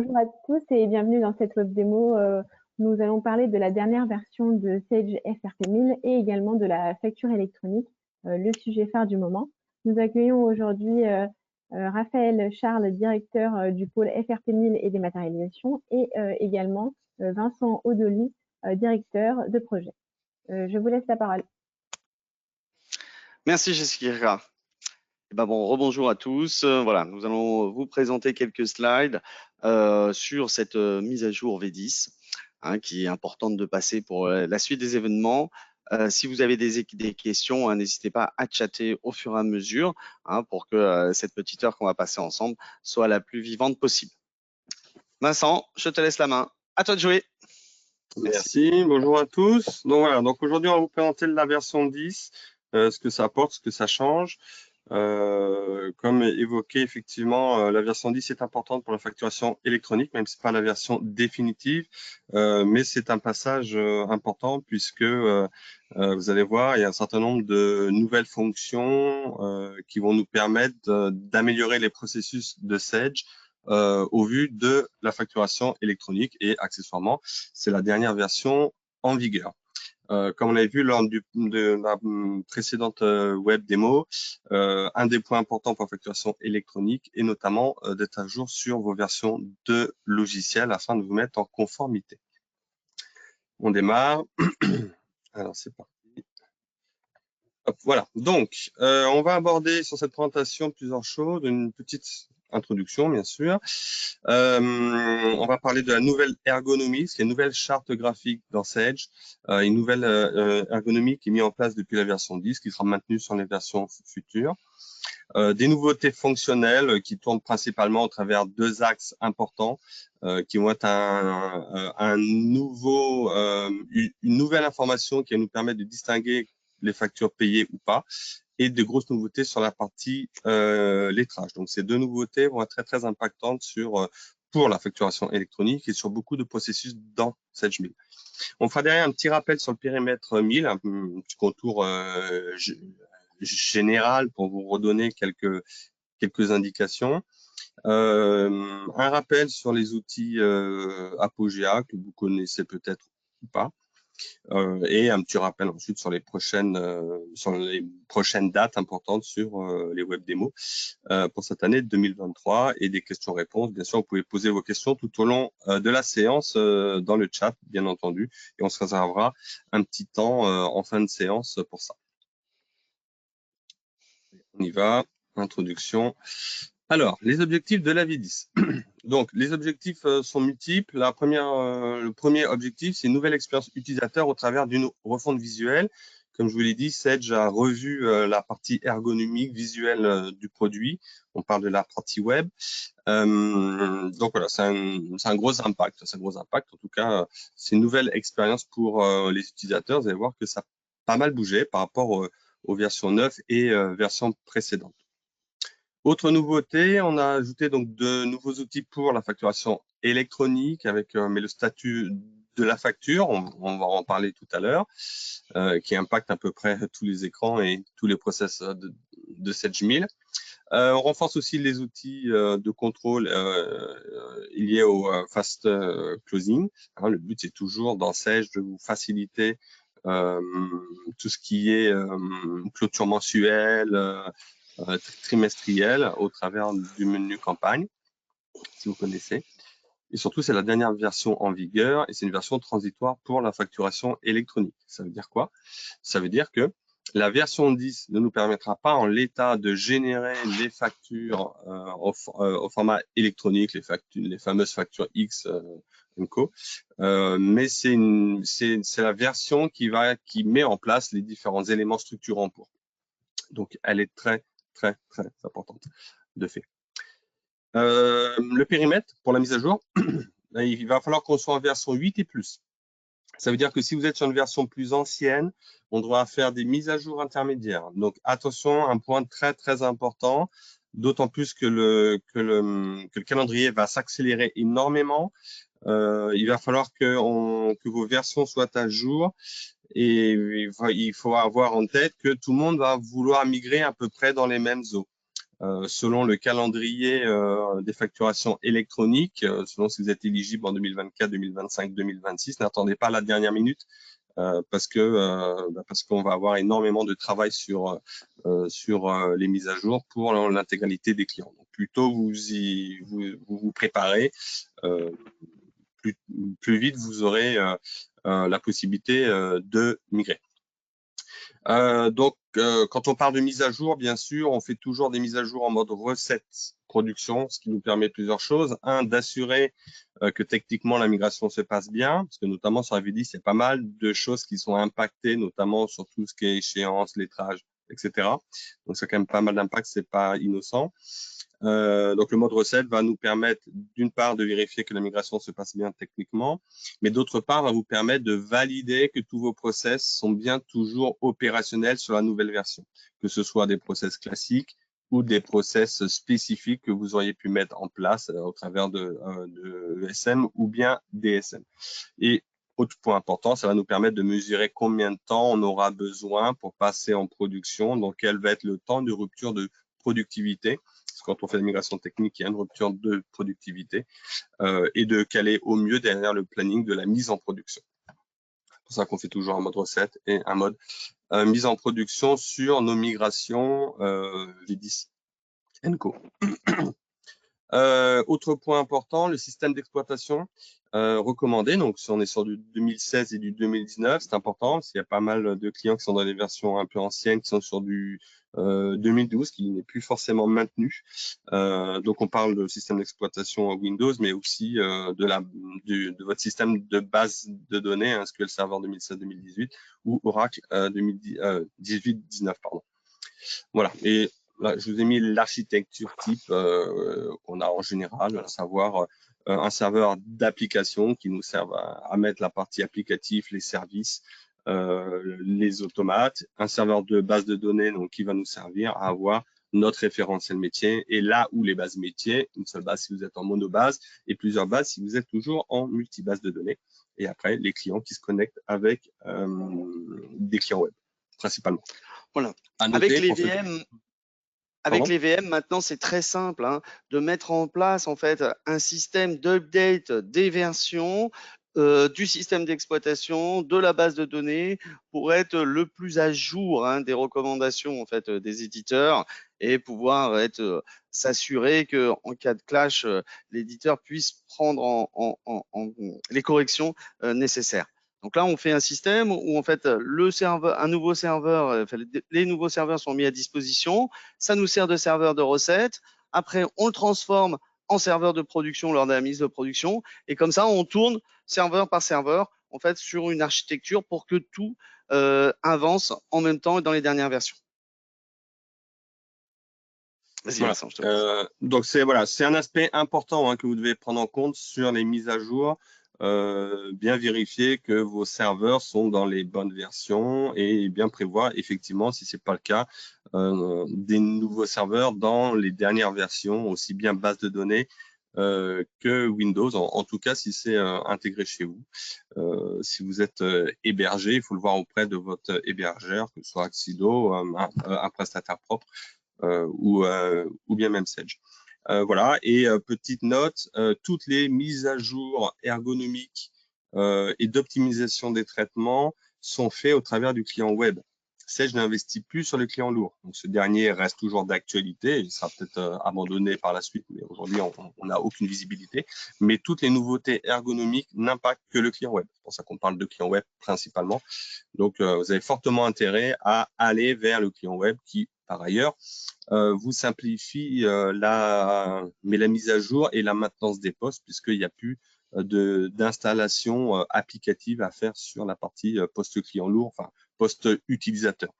Bonjour à tous et bienvenue dans cette web démo. Nous allons parler de la dernière version de Sage FRP 1000 et également de la facture électronique, le sujet phare du moment. Nous accueillons aujourd'hui Raphaël Charles, directeur du pôle FRP 1000 et dématérialisation, et également Vincent Odoli, directeur de projet. Je vous laisse la parole. Merci Jessica. Rebonjour à tous. Voilà, nous allons vous présenter quelques slides sur cette mise à jour V10, qui est importante de passer pour la suite des événements. Si vous avez des questions, n'hésitez pas à chatter au fur et à mesure pour que cette petite heure qu'on va passer ensemble soit la plus vivante possible. Vincent, je te laisse la main. À toi de jouer. Merci, bonjour à tous. Donc voilà, aujourd'hui on va vous présenter la version 10, ce que ça apporte, ce que ça change. Comme évoqué, effectivement, la version 10 est importante pour la facturation électronique, même si ce n'est pas la version définitive, mais c'est un passage important puisque vous allez voir, il y a un certain nombre de nouvelles fonctions qui vont nous permettre d'améliorer les processus de Sage au vu de la facturation électronique et accessoirement, c'est la dernière version en vigueur. Comme on l'avait vu lors de la précédente web démo, un des points importants pour la facturation électronique est notamment d'être à jour sur vos versions de logiciels afin de vous mettre en conformité. On démarre. Alors, c'est parti. Hop, voilà. Donc, on va aborder sur cette présentation plusieurs choses. Une petite introduction, bien sûr. On va parler de la nouvelle ergonomie, c'est une nouvelle charte graphique dans Sage, une nouvelle ergonomie qui est mise en place depuis la version 10, qui sera maintenue sur les versions futures. Des nouveautés fonctionnelles qui tournent principalement au travers deux axes importants, qui vont être une nouvelle information qui va nous permettre de distinguer les factures payées ou pas, et de grosses nouveautés sur la partie lettrage. Donc, ces deux nouveautés vont être très, très impactantes pour la facturation électronique et sur beaucoup de processus dans Sage 1000. On fera derrière un petit rappel sur le périmètre 1000, un petit contour général pour vous redonner quelques indications. Un rappel sur les outils Apogea que vous connaissez peut-être ou pas. Et un petit rappel ensuite sur les prochaines dates importantes sur les web démos pour cette année 2023 et des questions-réponses. Bien sûr, vous pouvez poser vos questions tout au long de la séance dans le chat, bien entendu, et on se réservera un petit temps en fin de séance pour ça. On y va, introduction. Alors, les objectifs de la V10. Donc, les objectifs sont multiples. Le premier objectif, c'est une nouvelle expérience utilisateur au travers d'une refonte visuelle. Comme je vous l'ai dit, Sage a revu la partie ergonomique visuelle du produit. On parle de la partie web. Donc voilà, c'est un gros impact. C'est un gros impact. En tout cas, c'est une nouvelle expérience pour les utilisateurs. Vous allez voir que ça a pas mal bougé par rapport aux versions 9 et versions précédentes. Autre nouveauté, on a ajouté donc de nouveaux outils pour la facturation électronique avec le statut de la facture, on va en parler tout à l'heure, qui impacte à peu près tous les écrans et tous les process de Sage 1000. On renforce aussi les outils de contrôle liés au fast closing. Le but c'est toujours dans Sage de vous faciliter tout ce qui est clôture mensuelle, trimestriel au travers du menu campagne, si vous connaissez. Et surtout, c'est la dernière version en vigueur et c'est une version transitoire pour la facturation électronique. Ça veut dire quoi? Ça veut dire que la version 10 ne nous permettra pas en l'état de générer les factures au format électronique, les fameuses factures X Co. Mais c'est la version qui met en place les différents éléments structurants pour. Donc, elle est très importante de fait. Le périmètre pour la mise à jour, il va falloir qu'on soit en version 8 et plus. Ça veut dire que si vous êtes sur une version plus ancienne, on devra faire des mises à jour intermédiaires. Donc, attention, un point très important, d'autant plus que le calendrier va s'accélérer énormément. Il va falloir que vos versions soient à jour. Et il faut avoir en tête que tout le monde va vouloir migrer à peu près dans les mêmes eaux. selon le calendrier des facturations électroniques, selon si vous êtes éligible en 2024, 2025, 2026. N'attendez pas la dernière minute parce qu'on va avoir énormément de travail sur les mises à jour pour l'intégralité des clients. Donc, plus tôt vous préparez, plus vite vous aurez la possibilité de migrer. Quand on parle de mise à jour, bien sûr, on fait toujours des mises à jour en mode recette production, ce qui nous permet plusieurs choses. Un, d'assurer que techniquement la migration se passe bien, parce que notamment sur la V10, il y a pas mal de choses qui sont impactées, notamment sur tout ce qui est échéance, lettrage, etc. Donc, c'est quand même pas mal d'impact, c'est pas innocent. Donc, le mode recette va nous permettre, d'une part, de vérifier que la migration se passe bien techniquement, mais d'autre part, va vous permettre de valider que tous vos process sont bien toujours opérationnels sur la nouvelle version, que ce soit des process classiques ou des process spécifiques que vous auriez pu mettre en place au travers de ESM ou bien DSM. Et autre point important, ça va nous permettre de mesurer combien de temps on aura besoin pour passer en production, donc quel va être le temps de rupture de productivité. Parce que quand on fait la migration technique, il y a une rupture de productivité et de caler au mieux derrière le planning de la mise en production. C'est pour ça qu'on fait toujours un mode recette et un mode mise en production sur nos migrations V10 Co. Autre point important, le système d'exploitation recommandé. Donc, si on est sur du 2016 et du 2019, c'est important parce qu'il y a pas mal de clients qui sont dans les versions un peu anciennes, qui sont sur du 2012, qui n'est plus forcément maintenu. Donc, on parle de système d'exploitation Windows, mais aussi de votre système de base de données, SQL Server 2016-2018 ou Oracle 2018-19, pardon. Voilà. Et là, je vous ai mis l'architecture type qu'on a en général, à savoir un serveur d'application qui nous sert à mettre la partie applicative, les services, les automates, un serveur de base de données donc, qui va nous servir à avoir notre référentiel métier et là où les bases métiers, une seule base si vous êtes en monobase et plusieurs bases si vous êtes toujours en multibase de données. Et après, les clients qui se connectent avec des clients web, principalement. Voilà. Avec les VM, maintenant, c'est très simple de mettre en place en fait un système d'update des versions du système d'exploitation, de la base de données, pour être le plus à jour des recommandations en fait des éditeurs et pouvoir s'assurer que en cas de clash, l'éditeur puisse prendre les corrections nécessaires. Donc là, on fait un système où en fait un nouveau serveur, les nouveaux serveurs sont mis à disposition. Ça nous sert de serveur de recette. Après, on le transforme en serveur de production lors de la mise de production. Et comme ça, on tourne serveur par serveur en fait sur une architecture pour que tout avance en même temps dans les dernières versions. Vas-y, voilà. Vincent, je te passe. Donc c'est un aspect important que vous devez prendre en compte sur les mises à jour. Bien vérifier que vos serveurs sont dans les bonnes versions et bien prévoir effectivement, si ce n'est pas le cas, des nouveaux serveurs dans les dernières versions, aussi bien base de données que Windows, en tout cas si c'est intégré chez vous. Si vous êtes hébergé, il faut le voir auprès de votre hébergeur, que ce soit Axido, un prestataire propre ou bien même Sage. Voilà, et petite note, toutes les mises à jour ergonomiques et d'optimisation des traitements sont faites au travers du client web. Sage n'investit plus sur le client lourd. Donc, ce dernier reste toujours d'actualité. Il sera peut-être abandonné par la suite, mais aujourd'hui, on n'a aucune visibilité. Mais toutes les nouveautés ergonomiques n'impactent que le client web. C'est pour ça qu'on parle de client web principalement. Donc, vous avez fortement intérêt à aller vers le client web qui, par ailleurs, vous simplifie la mise à jour et la maintenance des postes puisqu'il n'y a plus d'installation applicative à faire sur la partie poste client lourd, enfin poste utilisateur.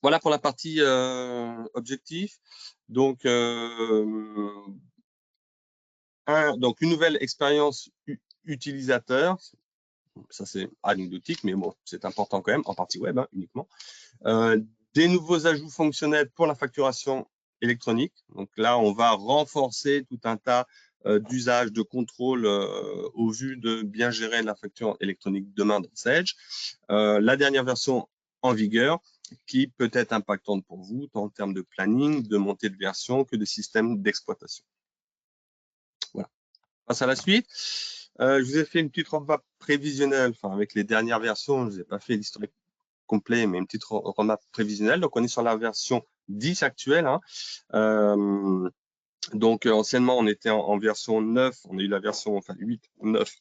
Voilà pour la partie objectif. Donc, donc une nouvelle expérience utilisateur. Ça, c'est anecdotique, mais bon, c'est important quand même, en partie web uniquement. Des nouveaux ajouts fonctionnels pour la facturation électronique. Donc là, on va renforcer tout un tas d'usages de contrôle au vu de bien gérer la facture électronique demain dans Sage. La dernière version en vigueur qui peut être impactante pour vous, tant en termes de planning, de montée de version que de système d'exploitation. Voilà. On passe à la suite. Je vous ai fait une petite roadmap prévisionnelle, enfin avec les dernières versions, je ne vous ai pas fait l'historique complet, mais une petite roadmap prévisionnelle. Donc on est sur la version 10 actuelle. Hein. Donc anciennement on était en version 9, on a eu la version 8, 9,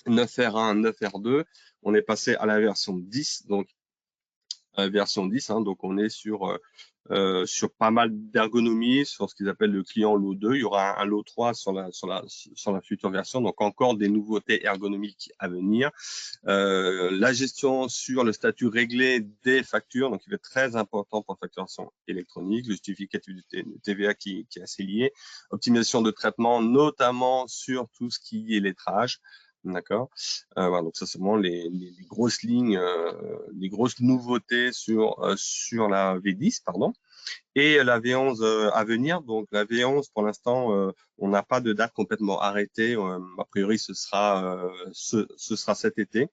9R1, 9R2. On est passé à la version 10, donc version 10, hein, donc on est sur pas mal d'ergonomie, sur ce qu'ils appellent le client lot 2. Il y aura un lot 3 sur la future version, donc encore des nouveautés ergonomiques à venir. La gestion sur le statut réglé des factures, donc il est très important pour la facturation électronique, le justificatif de TVA qui est assez lié, optimisation de traitement, notamment sur tout ce qui est lettrage. D'accord. Voilà, donc ça c'est vraiment les grosses lignes, les grosses nouveautés sur la V10, pardon. Et la V11 à venir. Donc la V11 pour l'instant, on n'a pas de date complètement arrêtée. A priori, ce sera cet été.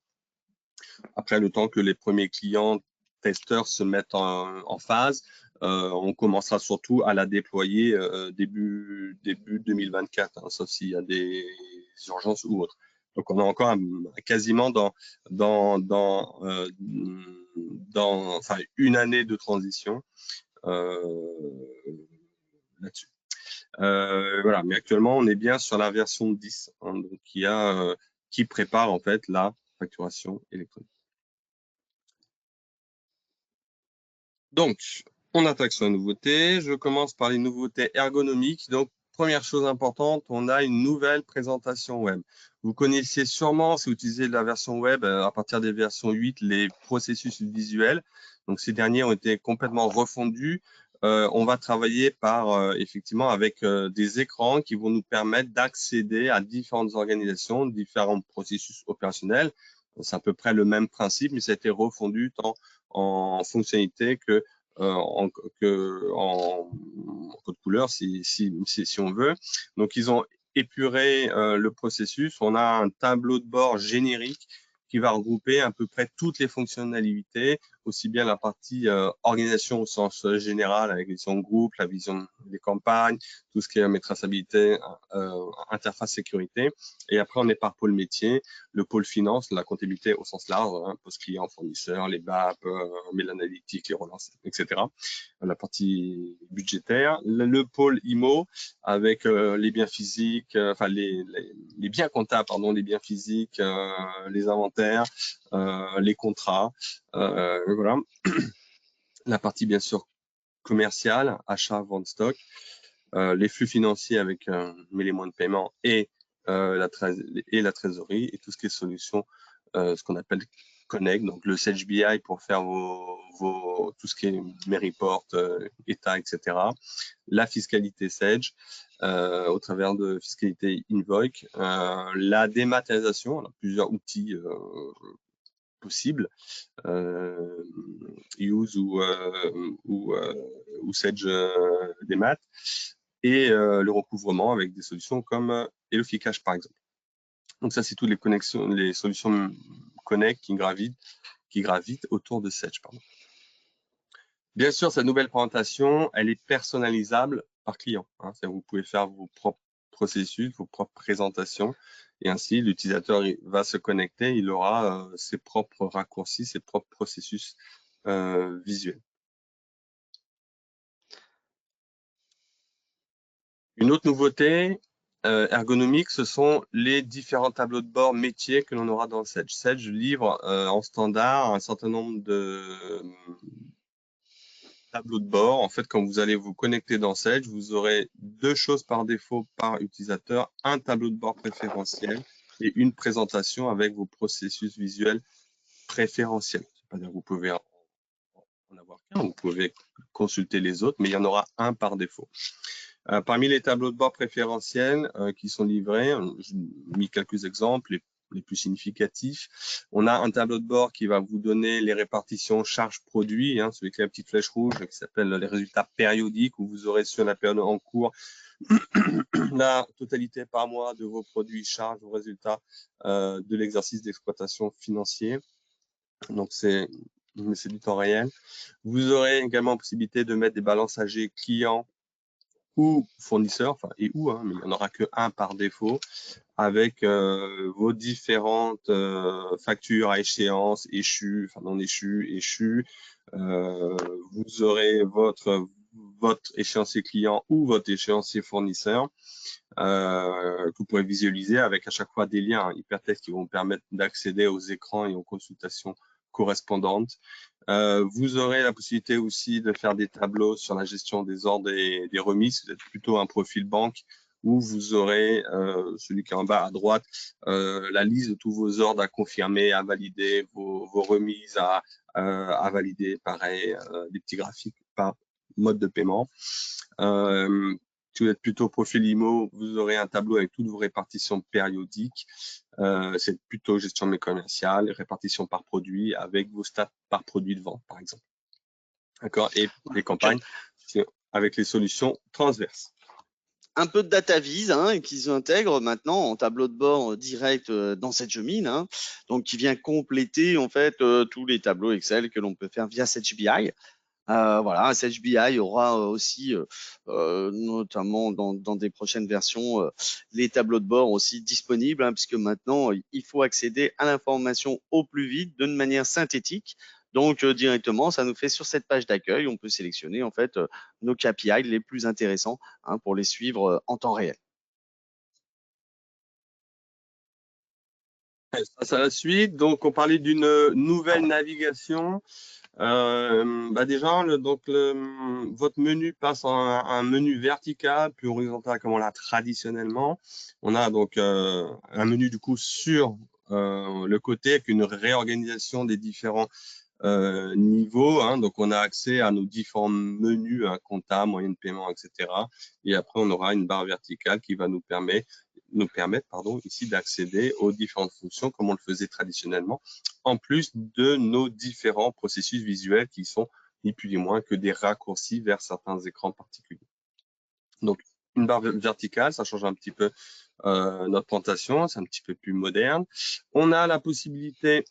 Après, le temps que les premiers clients testeurs se mettent en phase, on commencera surtout à la déployer début 2024, hein, sauf s'il y a des urgences ou autres. Donc, on est encore quasiment dans une année de transition là-dessus. Voilà, mais actuellement, on est bien sur la version 10, hein, donc qui prépare en fait la facturation électronique. Donc, on attaque sur les nouveautés. Je commence par les nouveautés ergonomiques. Donc, première chose importante, on a une nouvelle présentation web. Vous connaissiez sûrement, si vous utilisez la version web, à partir des versions 8, les processus visuels. Donc, ces derniers ont été complètement refondus. On va travailler effectivement avec des écrans qui vont nous permettre d'accéder à différentes organisations, différents processus opérationnels. C'est à peu près le même principe, mais ça a été refondu tant en fonctionnalité que en code couleur si on veut. Donc, ils ont épuré le processus. On a un tableau de bord générique qui va regrouper à peu près toutes les fonctionnalités, aussi bien la partie organisation au sens général, avec la vision de groupe, la vision des campagnes, tout ce qui est traçabilité, interface sécurité. Et après, on est par pôle métier, le pôle finance, la comptabilité au sens large, hein, poste client, fournisseur, les BAP, mais l'analytique, les relances, etc. La partie budgétaire, le pôle IMO avec les biens physiques, enfin les biens comptables, pardon, les biens physiques, les inventaires, les contrats, voilà. La partie bien sûr commerciale, achat, vente, stock, les flux financiers avec les moyens de paiement et la trésorerie et tout ce qui est solution, ce qu'on appelle Connect, donc le Sage BI pour faire tout ce qui est mes reports, état, etc. La fiscalité Sage au travers de fiscalité Invoice, la dématérialisation, on a plusieurs outils possibles, Use ou Sage Démat, et le recouvrement avec des solutions comme HelloFiCash par exemple. Donc ça, c'est toutes les connexions, les solutions Connect qui gravitent autour de Sage. Pardon. Bien sûr, cette nouvelle présentation, elle est personnalisable par client. Hein. Vous pouvez faire vos propres processus, vos propres présentations, et ainsi l'utilisateur va se connecter, il aura ses propres raccourcis, ses propres processus visuels. Une autre nouveauté ergonomique, ce sont les différents tableaux de bord métiers que l'on aura dans Sage. Sage livre en standard un certain nombre de tableaux de bord. En fait, quand vous allez vous connecter dans Sage, vous aurez deux choses par défaut par utilisateur, un tableau de bord préférentiel et une présentation avec vos processus visuels préférentiels. C'est-à-dire que vous pouvez en avoir qu'un, vous pouvez consulter les autres, mais il y en aura un par défaut. Parmi les tableaux de bord préférentiels qui sont livrés, j'ai mis quelques exemples, les plus significatifs. On a un tableau de bord qui va vous donner les répartitions charges-produits, hein, celui qui a la petite flèche rouge qui s'appelle les résultats périodiques, où vous aurez sur la période en cours la totalité par mois de vos produits, charges, vos résultats de l'exercice d'exploitation financier. Donc, c'est mais c'est du temps réel. Vous aurez également la possibilité de mettre des balances âgées clients ou fournisseurs, enfin mais il n'y en aura que un par défaut, avec vos différentes factures à échéance, échues, enfin non échues. Vous aurez votre échéancier client ou votre échéancier fournisseur que vous pourrez visualiser avec à chaque fois des liens hypertextes qui vont vous permettre d'accéder aux écrans et aux consultations correspondantes. Vous aurez la possibilité aussi de faire des tableaux sur la gestion des ordres et des remises. Vous êtes plutôt un profil banque où vous aurez, celui qui est en bas à droite, la liste de tous vos ordres à confirmer, à valider, vos remises à valider, pareil, des petits graphiques par mode de paiement. Si vous êtes plutôt profil IMO, vous aurez un tableau avec toutes vos répartitions périodiques. C'est plutôt gestion mais commerciale, répartition par produit avec vos stats par produit de vente, par exemple. D'accord. Et les campagnes avec les solutions transverses. Un peu de data vise qu'ils intègrent maintenant en tableau de bord direct dans SageMail, donc qui vient compléter en fait tous les tableaux Excel que l'on peut faire via SageBI. Voilà, SageBI aura aussi, notamment dans des prochaines versions, les tableaux de bord aussi disponibles, puisque maintenant, il faut accéder à l'information au plus vite, d'une manière synthétique. Donc, directement, ça nous fait sur cette page d'accueil, on peut sélectionner en fait nos KPI les plus intéressants pour les suivre en temps réel. Ça, à la suite. Donc, on parlait d'une nouvelle navigation. Déjà, votre menu passe en un menu vertical, plus horizontal comme on l'a traditionnellement. On a donc un menu du coup sur le côté avec une réorganisation des différents niveaux. Donc, on a accès à nos différents menus, compta, moyen de paiement, etc. Et après, on aura une barre verticale qui va nous permettre ici d'accéder aux différentes fonctions comme on le faisait traditionnellement, en plus de nos différents processus visuels qui sont ni plus ni moins que des raccourcis vers certains écrans particuliers. Donc, une barre verticale, ça change un petit peu notre présentation, c'est un petit peu plus moderne. On a la possibilité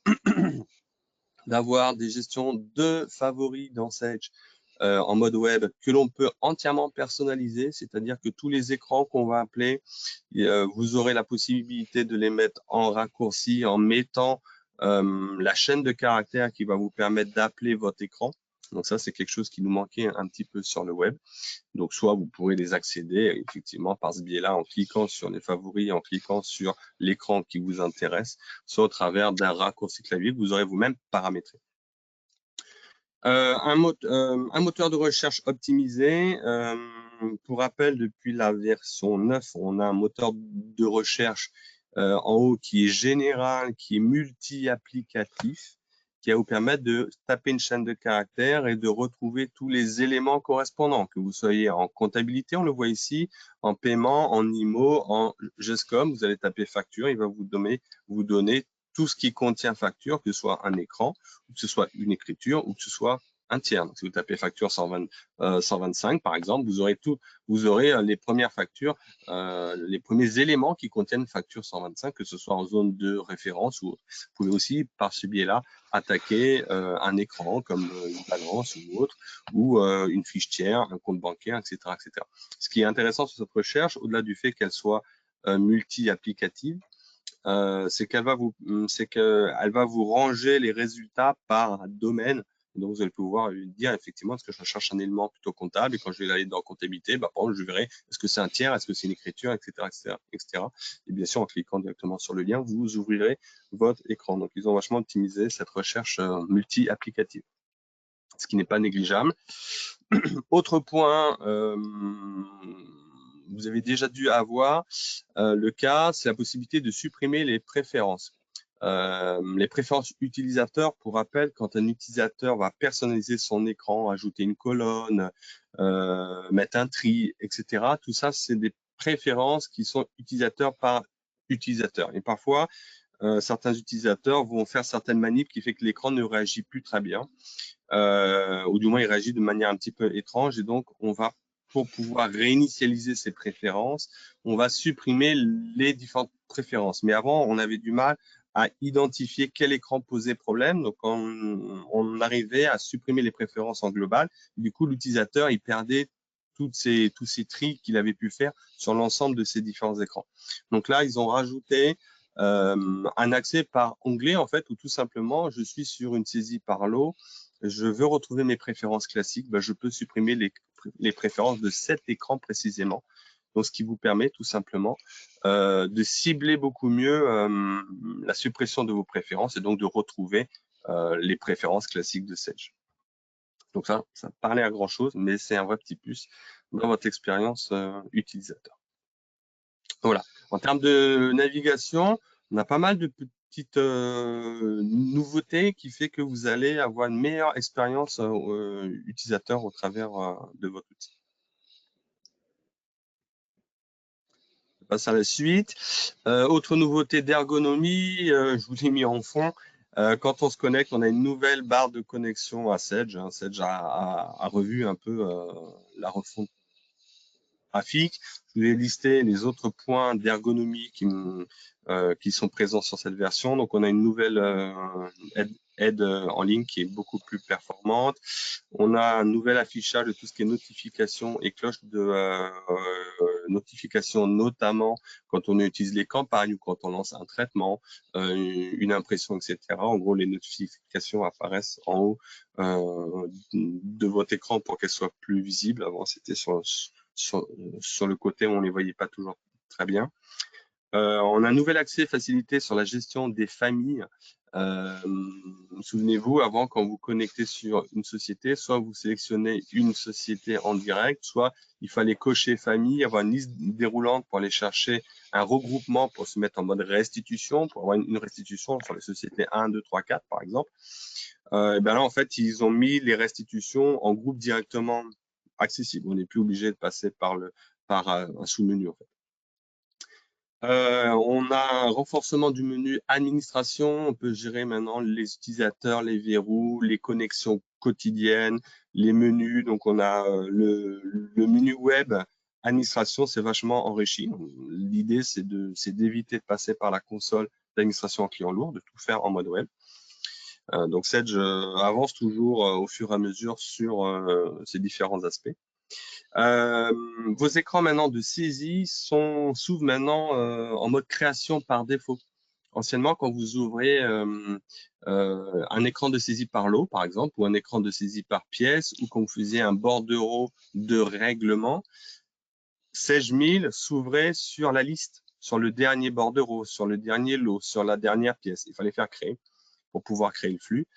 d'avoir des gestions de favoris dans Sage en mode web que l'on peut entièrement personnaliser, c'est-à-dire que tous les écrans qu'on va appeler, vous aurez la possibilité de les mettre en raccourci en mettant la chaîne de caractères qui va vous permettre d'appeler votre écran. Donc ça, c'est quelque chose qui nous manquait un petit peu sur le web. Donc, soit vous pourrez les accéder effectivement par ce biais-là en cliquant sur les favoris, en cliquant sur l'écran qui vous intéresse, soit au travers d'un raccourci clavier que vous aurez vous-même paramétré. Un moteur de recherche optimisé. Pour rappel, depuis la version 9, on a un moteur de recherche en haut qui est général, qui est multi-applicatif, qui va vous permettre de taper une chaîne de caractères et de retrouver tous les éléments correspondants, que vous soyez en comptabilité, on le voit ici, en paiement, en IMO, en GESCOM, vous allez taper facture, il va vous donner tout ce qui contient facture, que ce soit un écran, ou que ce soit une écriture, ou que ce soit un tiers. Donc, si vous tapez facture 125, par exemple, vous aurez les premières factures, les premiers éléments qui contiennent facture 125, que ce soit en zone de référence ou autre. Vous pouvez aussi, par ce biais-là, attaquer un écran comme une balance ou autre, ou une fiche tiers, un compte bancaire, etc., etc. Ce qui est intéressant sur cette recherche, au-delà du fait qu'elle soit multi-applicative, c'est qu'elle va vous ranger les résultats par domaine. Donc, vous allez pouvoir lui dire effectivement, est-ce que je cherche un élément plutôt comptable, et quand je vais aller dans comptabilité, par exemple, je verrai est-ce que c'est un tiers, est-ce que c'est une écriture, etc., etc., etc. Et bien sûr, en cliquant directement sur le lien, vous ouvrirez votre écran. Donc, ils ont vachement optimisé cette recherche multi-applicative, ce qui n'est pas négligeable. Autre point, vous avez déjà dû avoir le cas, c'est la possibilité de supprimer les préférences. Les préférences utilisateurs, pour rappel, quand un utilisateur va personnaliser son écran, ajouter une colonne, mettre un tri, etc., tout ça, c'est des préférences qui sont utilisateur par utilisateur. Et parfois, certains utilisateurs vont faire certaines manips qui fait que l'écran ne réagit plus très bien, ou du moins il réagit de manière un petit peu étrange, et donc on va, pour pouvoir réinitialiser ces préférences, on va supprimer les différentes préférences. Mais avant, on avait du mal à identifier quel écran posait problème. Donc, on arrivait à supprimer les préférences en global. Du coup, l'utilisateur, il perdait tous ces tris qu'il avait pu faire sur l'ensemble de ces différents écrans. Donc là, ils ont rajouté un accès par onglet, en fait, où tout simplement, je suis sur une saisie par lot, je veux retrouver mes préférences classiques, ben, je peux supprimer les préférences de cet écran précisément. Donc, ce qui vous permet tout simplement de cibler beaucoup mieux la suppression de vos préférences et donc de retrouver les préférences classiques de Sage. Donc ça parlait à grand chose, mais c'est un vrai petit plus dans votre expérience utilisateur. Voilà. En termes de navigation, on a pas mal de petites nouveautés qui fait que vous allez avoir une meilleure expérience utilisateur au travers de votre outil. Je passe à la suite. Autre nouveauté d'ergonomie, je vous l'ai mis en fond. Quand on se connecte, on a une nouvelle barre de connexion à Sage. Sage a revu un peu la refonte graphique. Je vous ai listé les autres points d'ergonomie qui sont présents sur cette version. Donc, on a une nouvelle aide en ligne qui est beaucoup plus performante. On a un nouvel affichage de tout ce qui est notification et cloche de notification, notamment quand on utilise les campagnes ou quand on lance un traitement, une impression, etc. En gros, les notifications apparaissent en haut de votre écran pour qu'elles soient plus visibles. Avant, c'était sur le côté où on ne les voyait pas toujours très bien. On a un nouvel accès facilité sur la gestion des familles. Souvenez-vous, avant, quand vous connectez sur une société, soit vous sélectionnez une société en direct, soit il fallait cocher famille, avoir une liste déroulante pour aller chercher un regroupement pour se mettre en mode restitution, pour avoir une restitution sur les sociétés 1, 2, 3, 4, par exemple. Et bien là, en fait, ils ont mis les restitutions en groupe directement accessible. On n'est plus obligé de passer par un sous-menu, en fait. On a un renforcement du menu administration. On peut gérer maintenant les utilisateurs, les verrous, les connexions quotidiennes, les menus. Donc, on a le menu web administration, c'est vachement enrichi. L'idée, c'est d'éviter de passer par la console d'administration en client lourd, de tout faire en mode web. Donc, Sage avance toujours au fur et à mesure sur ces différents aspects. Vos écrans maintenant de saisie s'ouvrent maintenant en mode création par défaut. Anciennement, quand vous ouvrez un écran de saisie par lot, par exemple, ou un écran de saisie par pièce, ou quand vous faisiez un bordereau de règlement, Sage 1000 s'ouvrait sur la liste, sur le dernier bordereau, sur le dernier lot, sur la dernière pièce. Il fallait faire créer pour pouvoir créer le flux.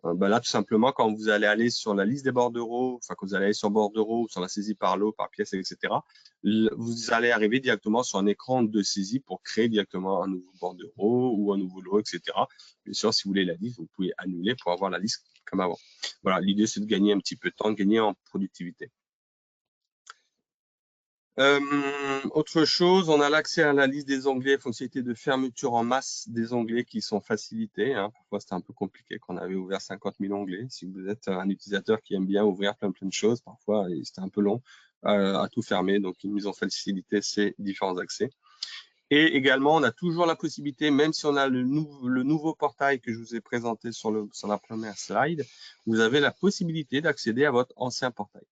Là, tout simplement, quand vous allez aller sur la liste des bordereaux, enfin, quand vous allez aller sur bordereau, sur la saisie par lot, par pièce, etc., vous allez arriver directement sur un écran de saisie pour créer directement un nouveau bordereau ou un nouveau lot, etc. Bien sûr, si vous voulez la liste, vous pouvez annuler pour avoir la liste comme avant. Voilà, l'idée, c'est de gagner un petit peu de temps, de gagner en productivité. Autre chose, on a l'accès à la liste des onglets, fonctionnalité de fermeture en masse des onglets qui sont facilités. Parfois, c'était un peu compliqué quand on avait ouvert 50 000 onglets. Si vous êtes un utilisateur qui aime bien ouvrir plein de choses, parfois, c'était un peu long à tout fermer. Donc, ils ont facilité ces différents accès. Et également, on a toujours la possibilité, même si on a le nouveau portail que je vous ai présenté sur la première slide, vous avez la possibilité d'accéder à votre ancien portail.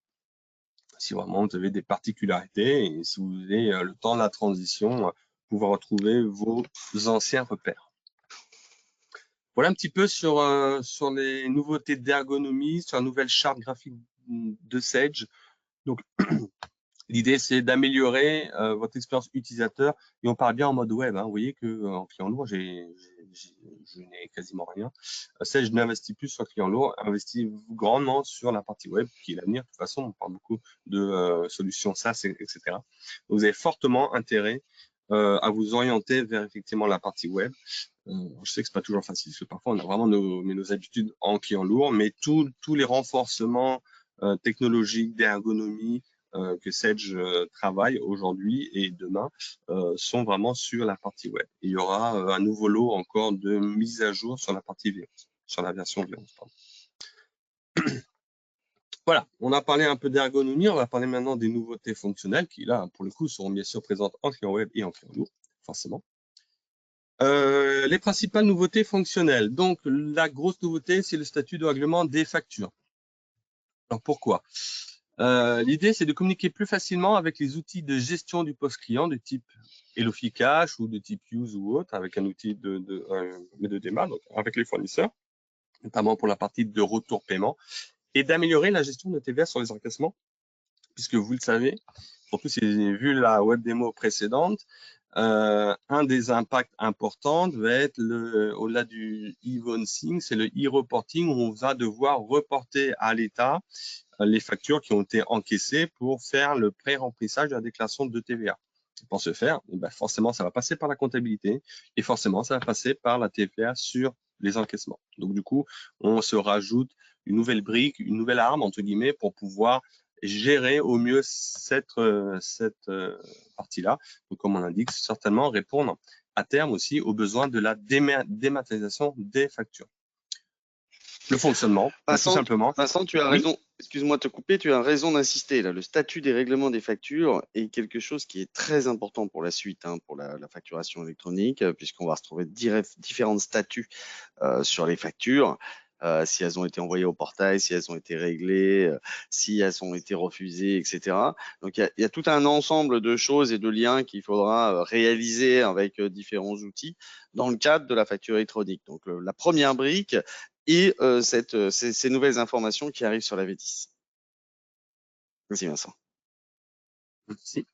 Si vraiment vous avez des particularités et si vous avez le temps de la transition, pouvoir retrouver vos anciens repères. Voilà un petit peu sur les nouveautés d'ergonomie, sur la nouvelle charte graphique de Sage. Donc, l'idée, c'est d'améliorer votre expérience utilisateur et on parle bien en mode web. Vous voyez qu'en client lourd, je n'ai quasiment rien. Sage n'investit plus sur le client lourd, investit grandement sur la partie web qui est l'avenir. De toute façon, on parle beaucoup de solutions SaaS, etc. Donc, vous avez fortement intérêt à vous orienter vers effectivement la partie web. Je sais que c'est pas toujours facile parce que parfois on a vraiment nos habitudes en client lourd, mais tous les renforcements technologiques d'ergonomie que Sage travaille aujourd'hui et demain sont vraiment sur la partie web. Et il y aura un nouveau lot encore de mise à jour sur la partie V11, sur la version V11. Voilà, on a parlé un peu d'ergonomie, on va parler maintenant des nouveautés fonctionnelles qui, là, pour le coup, seront bien sûr présentes en client web et en client lourd, forcément. Les principales nouveautés fonctionnelles. Donc, la grosse nouveauté, c'est le statut de règlement des factures. Alors, pourquoi? L'idée, c'est de communiquer plus facilement avec les outils de gestion du poste client de type Elofi Cash ou de type Use ou autre, avec un outil de démat, donc avec les fournisseurs, notamment pour la partie de retour paiement, et d'améliorer la gestion de TVA sur les encaissements, puisque vous le savez, en plus, j'ai vu la web démo précédente, un des impacts importants va être au-delà du e-invoicing, c'est le e-reporting où on va devoir reporter à l'État les factures qui ont été encaissées pour faire le pré-remplissage de la déclaration de TVA. Pour ce faire, forcément, ça va passer par la comptabilité et forcément, ça va passer par la TVA sur les encaissements. Donc, du coup, on se rajoute une nouvelle brique, une nouvelle arme, entre guillemets, pour pouvoir gérer au mieux cette partie-là. Donc, comme on l'indique, certainement répondre à terme aussi aux besoins de la dématérialisation des factures. Le fonctionnement, tout simplement. Vincent, tu as raison. Excuse-moi de te couper, tu as raison d'insister. Là, le statut des règlements des factures est quelque chose qui est très important pour la suite, pour la facturation électronique, puisqu'on va retrouver différents statuts sur les factures. Si elles ont été envoyées au portail, si elles ont été réglées, si elles ont été refusées, etc. Donc, il y a tout un ensemble de choses et de liens qu'il faudra réaliser avec différents outils dans le cadre de la facture électronique. Donc, la première brique et ces nouvelles informations qui arrivent sur la V10. Merci Vincent. Merci.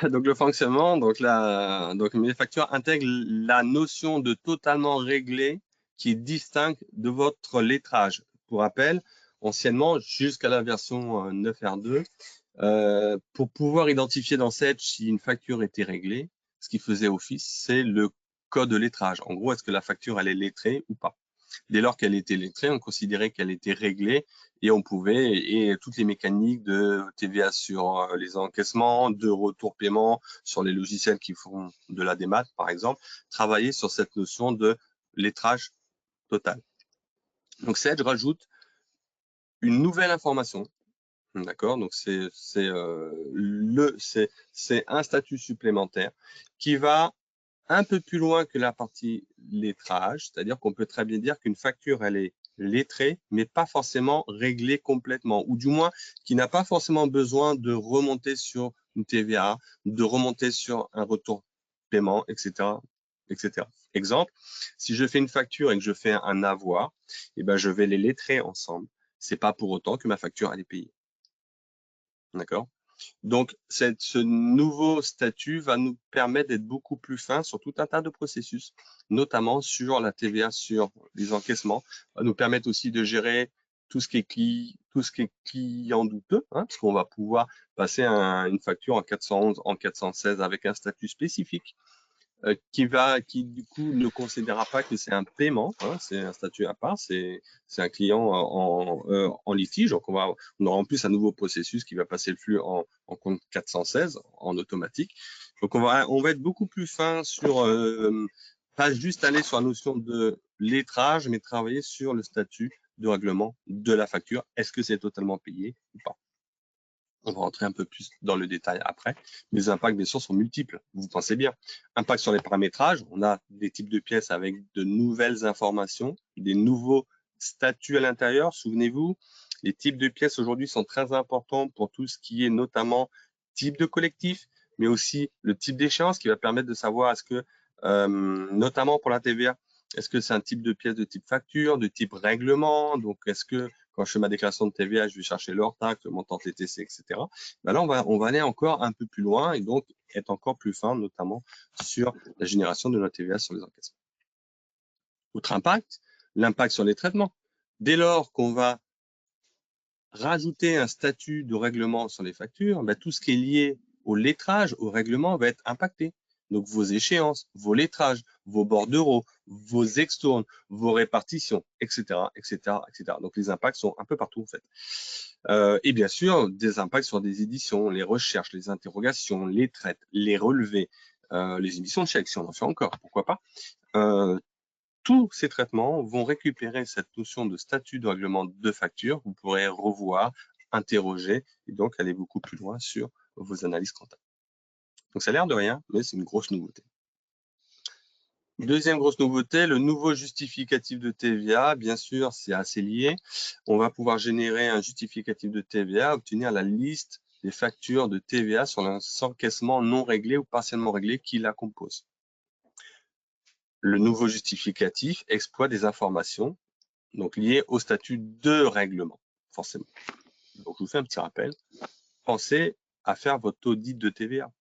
Donc le fonctionnement, donc mes factures intègrent la notion de totalement réglé qui est distincte de votre lettrage. Pour rappel, anciennement, jusqu'à la version 9R2, pour pouvoir identifier dans Sage si une facture était réglée, ce qui faisait office, c'est le code de lettrage. En gros, est-ce que la facture elle est lettrée ou pas? Dès lors qu'elle était lettrée, on considérait qu'elle était réglée et on pouvait, et toutes les mécaniques de TVA sur les encaissements, de retour paiement sur les logiciels qui font de la démat, par exemple, travailler sur cette notion de lettrage total. Donc, Sage rajoute une nouvelle information. D'accord, donc c'est un statut supplémentaire qui va un peu plus loin que la partie lettrage, c'est-à-dire qu'on peut très bien dire qu'une facture, elle est lettrée, mais pas forcément réglée complètement, ou du moins qui n'a pas forcément besoin de remonter sur une TVA, de remonter sur un retour paiement, etc., etc. Exemple, si je fais une facture et que je fais un avoir, je vais les lettrer ensemble. C'est pas pour autant que ma facture elle est payée. D'accord? Donc, ce nouveau statut va nous permettre d'être beaucoup plus fin sur tout un tas de processus, notamment sur la TVA sur les encaissements, va nous permettre aussi de gérer tout ce qui est client douteux, parce qu'on va pouvoir passer une facture en 411, en 416 avec un statut spécifique qui du coup ne considérera pas que c'est un paiement, c'est un statut à part, c'est un client en litige, donc on aura en plus un nouveau processus qui va passer le flux en compte 416 en automatique. Donc on va être beaucoup plus fin sur pas juste aller sur la notion de lettrage, mais travailler sur le statut de règlement de la facture. Est-ce que c'est totalement payé ou pas? On va rentrer un peu plus dans le détail après. Les impacts, bien sûr, sont multiples. Vous pensez bien. Impact sur les paramétrages. On a des types de pièces avec de nouvelles informations, des nouveaux statuts à l'intérieur. Souvenez-vous, les types de pièces aujourd'hui sont très importants pour tout ce qui est notamment type de collectif, mais aussi le type d'échéance qui va permettre de savoir est-ce que, notamment pour la TVA, est-ce que c'est un type de pièce de type facture, de type règlement? Donc, est-ce que quand je fais ma déclaration de TVA, je vais chercher le hors-taxe, le montant TTC, etc. Là, on va aller encore un peu plus loin et donc être encore plus fin, notamment sur la génération de la TVA sur les encaissements. Autre impact, l'impact sur les traitements. Dès lors qu'on va rajouter un statut de règlement sur les factures, tout ce qui est lié au lettrage, au règlement va être impacté. Donc, vos échéances, vos lettrages, vos bordereaux, vos extournes, vos répartitions, etc., etc., etc. Donc, les impacts sont un peu partout, en fait. Et bien sûr, des impacts sur des éditions, les recherches, les interrogations, les traites, les relevés, les éditions de chèques, si on en fait encore, pourquoi pas. Tous ces traitements vont récupérer cette notion de statut de règlement de facture. Vous pourrez revoir, interroger et donc aller beaucoup plus loin sur vos analyses comptables. Donc, ça a l'air de rien, mais c'est une grosse nouveauté. Deuxième grosse nouveauté, le nouveau justificatif de TVA. Bien sûr, c'est assez lié. On va pouvoir générer un justificatif de TVA, obtenir la liste des factures de TVA sur l'encaissement non réglé ou partiellement réglé qui la composent. Le nouveau justificatif exploite des informations donc liées au statut de règlement, forcément. Donc, je vous fais un petit rappel. Pensez à faire votre audit de TVA.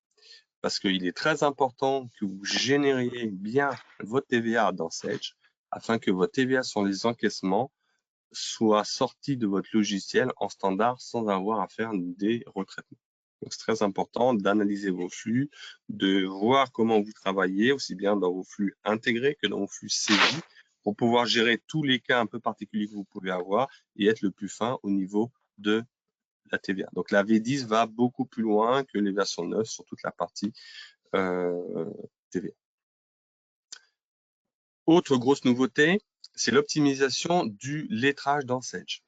Parce qu'il est très important que vous génériez bien votre TVA dans Sage afin que votre TVA sur les encaissements soit sorti de votre logiciel en standard sans avoir à faire des retraitements. Donc, c'est très important d'analyser vos flux, de voir comment vous travaillez, aussi bien dans vos flux intégrés que dans vos flux saisis, pour pouvoir gérer tous les cas un peu particuliers que vous pouvez avoir et être le plus fin au niveau de la TVA. Donc, la V10 va beaucoup plus loin que les versions 9 sur toute la partie TVA. Autre grosse nouveauté, c'est l'optimisation du lettrage dans Sage.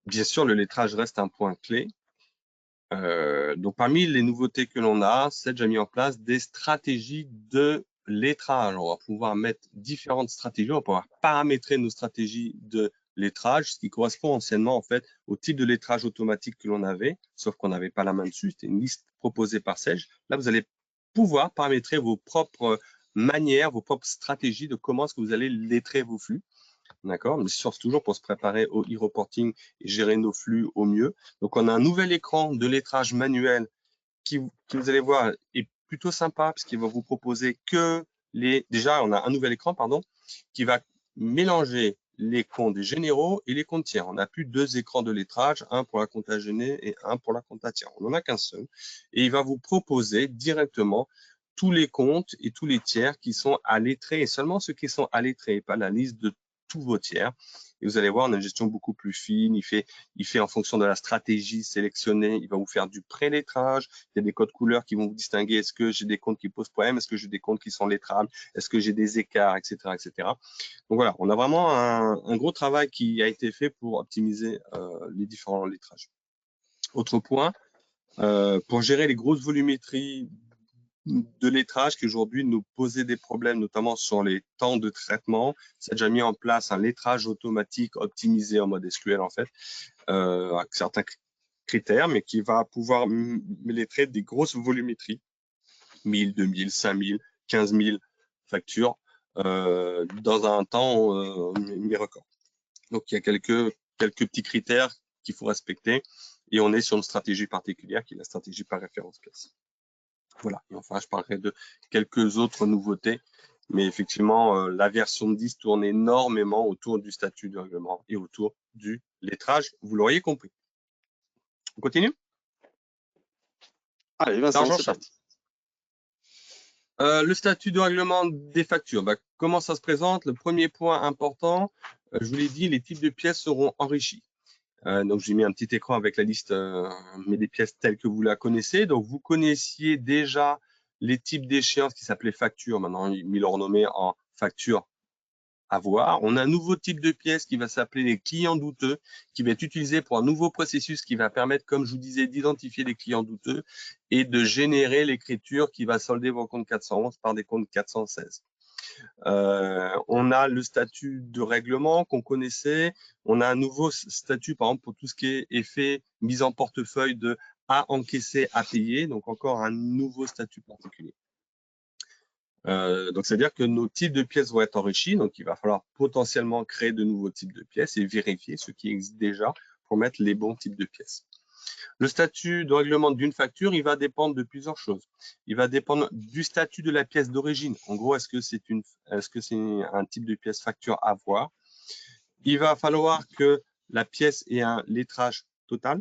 Bien sûr, le lettrage reste un point clé. Donc, parmi les nouveautés que l'on a, Sage a mis en place des stratégies de lettrage. On va pouvoir mettre différentes stratégies, on va pouvoir paramétrer nos stratégies de lettrage, ce qui correspond anciennement en fait au type de lettrage automatique que l'on avait, sauf qu'on n'avait pas la main dessus, c'était une liste proposée par Sage. Là, vous allez pouvoir paramétrer vos propres manières, vos propres stratégies de comment est-ce que vous allez lettrer vos flux. D'accord, mais c'est toujours pour se préparer au e-reporting et gérer nos flux au mieux. Donc, on a un nouvel écran de lettrage manuel qui vous allez voir est plutôt sympa parce qu'il va vous proposer que déjà, on a un nouvel écran, pardon, qui va mélanger les comptes généraux et les comptes tiers. On n'a plus deux écrans de lettrage, un pour la compta gênée et un pour la compta tiers. On n'en a qu'un seul. Et il va vous proposer directement tous les comptes et tous les tiers qui sont à lettrer et seulement ceux qui sont à lettrer, pas la liste de tous vos tiers. Et vous allez voir, on a une gestion beaucoup plus fine. Il fait en fonction de la stratégie sélectionnée. Il va vous faire du pré-lettrage. Il y a des codes couleurs qui vont vous distinguer. Est-ce que j'ai des comptes qui posent problème? Est-ce que j'ai des comptes qui sont lettrables? Est-ce que j'ai des écarts, etc., etc. Donc voilà, on a vraiment un gros travail qui a été fait pour optimiser les différents lettrages. Autre point, pour gérer les grosses volumétries de lettrage qui aujourd'hui nous posait des problèmes, notamment sur les temps de traitement. Ça a déjà mis en place un lettrage automatique optimisé en mode SQL en fait, avec certains critères, mais qui va pouvoir lettrer des grosses volumétries, 1000, 2000, 5000, 15 000 factures dans un temps mi-record. Donc il y a quelques petits critères qu'il faut respecter et on est sur une stratégie particulière qui est la stratégie par référence classe. Voilà, et enfin, je parlerai de quelques autres nouveautés, mais effectivement, la version 10 tourne énormément autour du statut de règlement et autour du lettrage, vous l'auriez compris. On continue? Allez, Vincent, c'est parti. Le statut de règlement des factures, comment ça se présente? Le premier point important, je vous l'ai dit, les types de pièces seront enrichis. Donc, j'ai mis un petit écran avec la liste mais des pièces telles que vous la connaissez. Donc, vous connaissiez déjà les types d'échéances qui s'appelaient factures. Maintenant, ils l'ont renommé en facture à voir. On a un nouveau type de pièce qui va s'appeler les clients douteux, qui va être utilisé pour un nouveau processus qui va permettre, comme je vous disais, d'identifier les clients douteux et de générer l'écriture qui va solder vos comptes 411 par des comptes 416. On a le statut de règlement qu'on connaissait. On a un nouveau statut, par exemple, pour tout ce qui est effet mise en portefeuille de à encaisser, à payer. Donc, encore un nouveau statut particulier. Donc, c'est-à-dire que nos types de pièces vont être enrichis. Donc, il va falloir potentiellement créer de nouveaux types de pièces et vérifier ce qui existe déjà pour mettre les bons types de pièces. Le statut de règlement d'une facture, il va dépendre de plusieurs choses. Il va dépendre du statut de la pièce d'origine. En gros, est-ce que c'est un type de pièce facture à voir? Il va falloir que la pièce ait un lettrage total.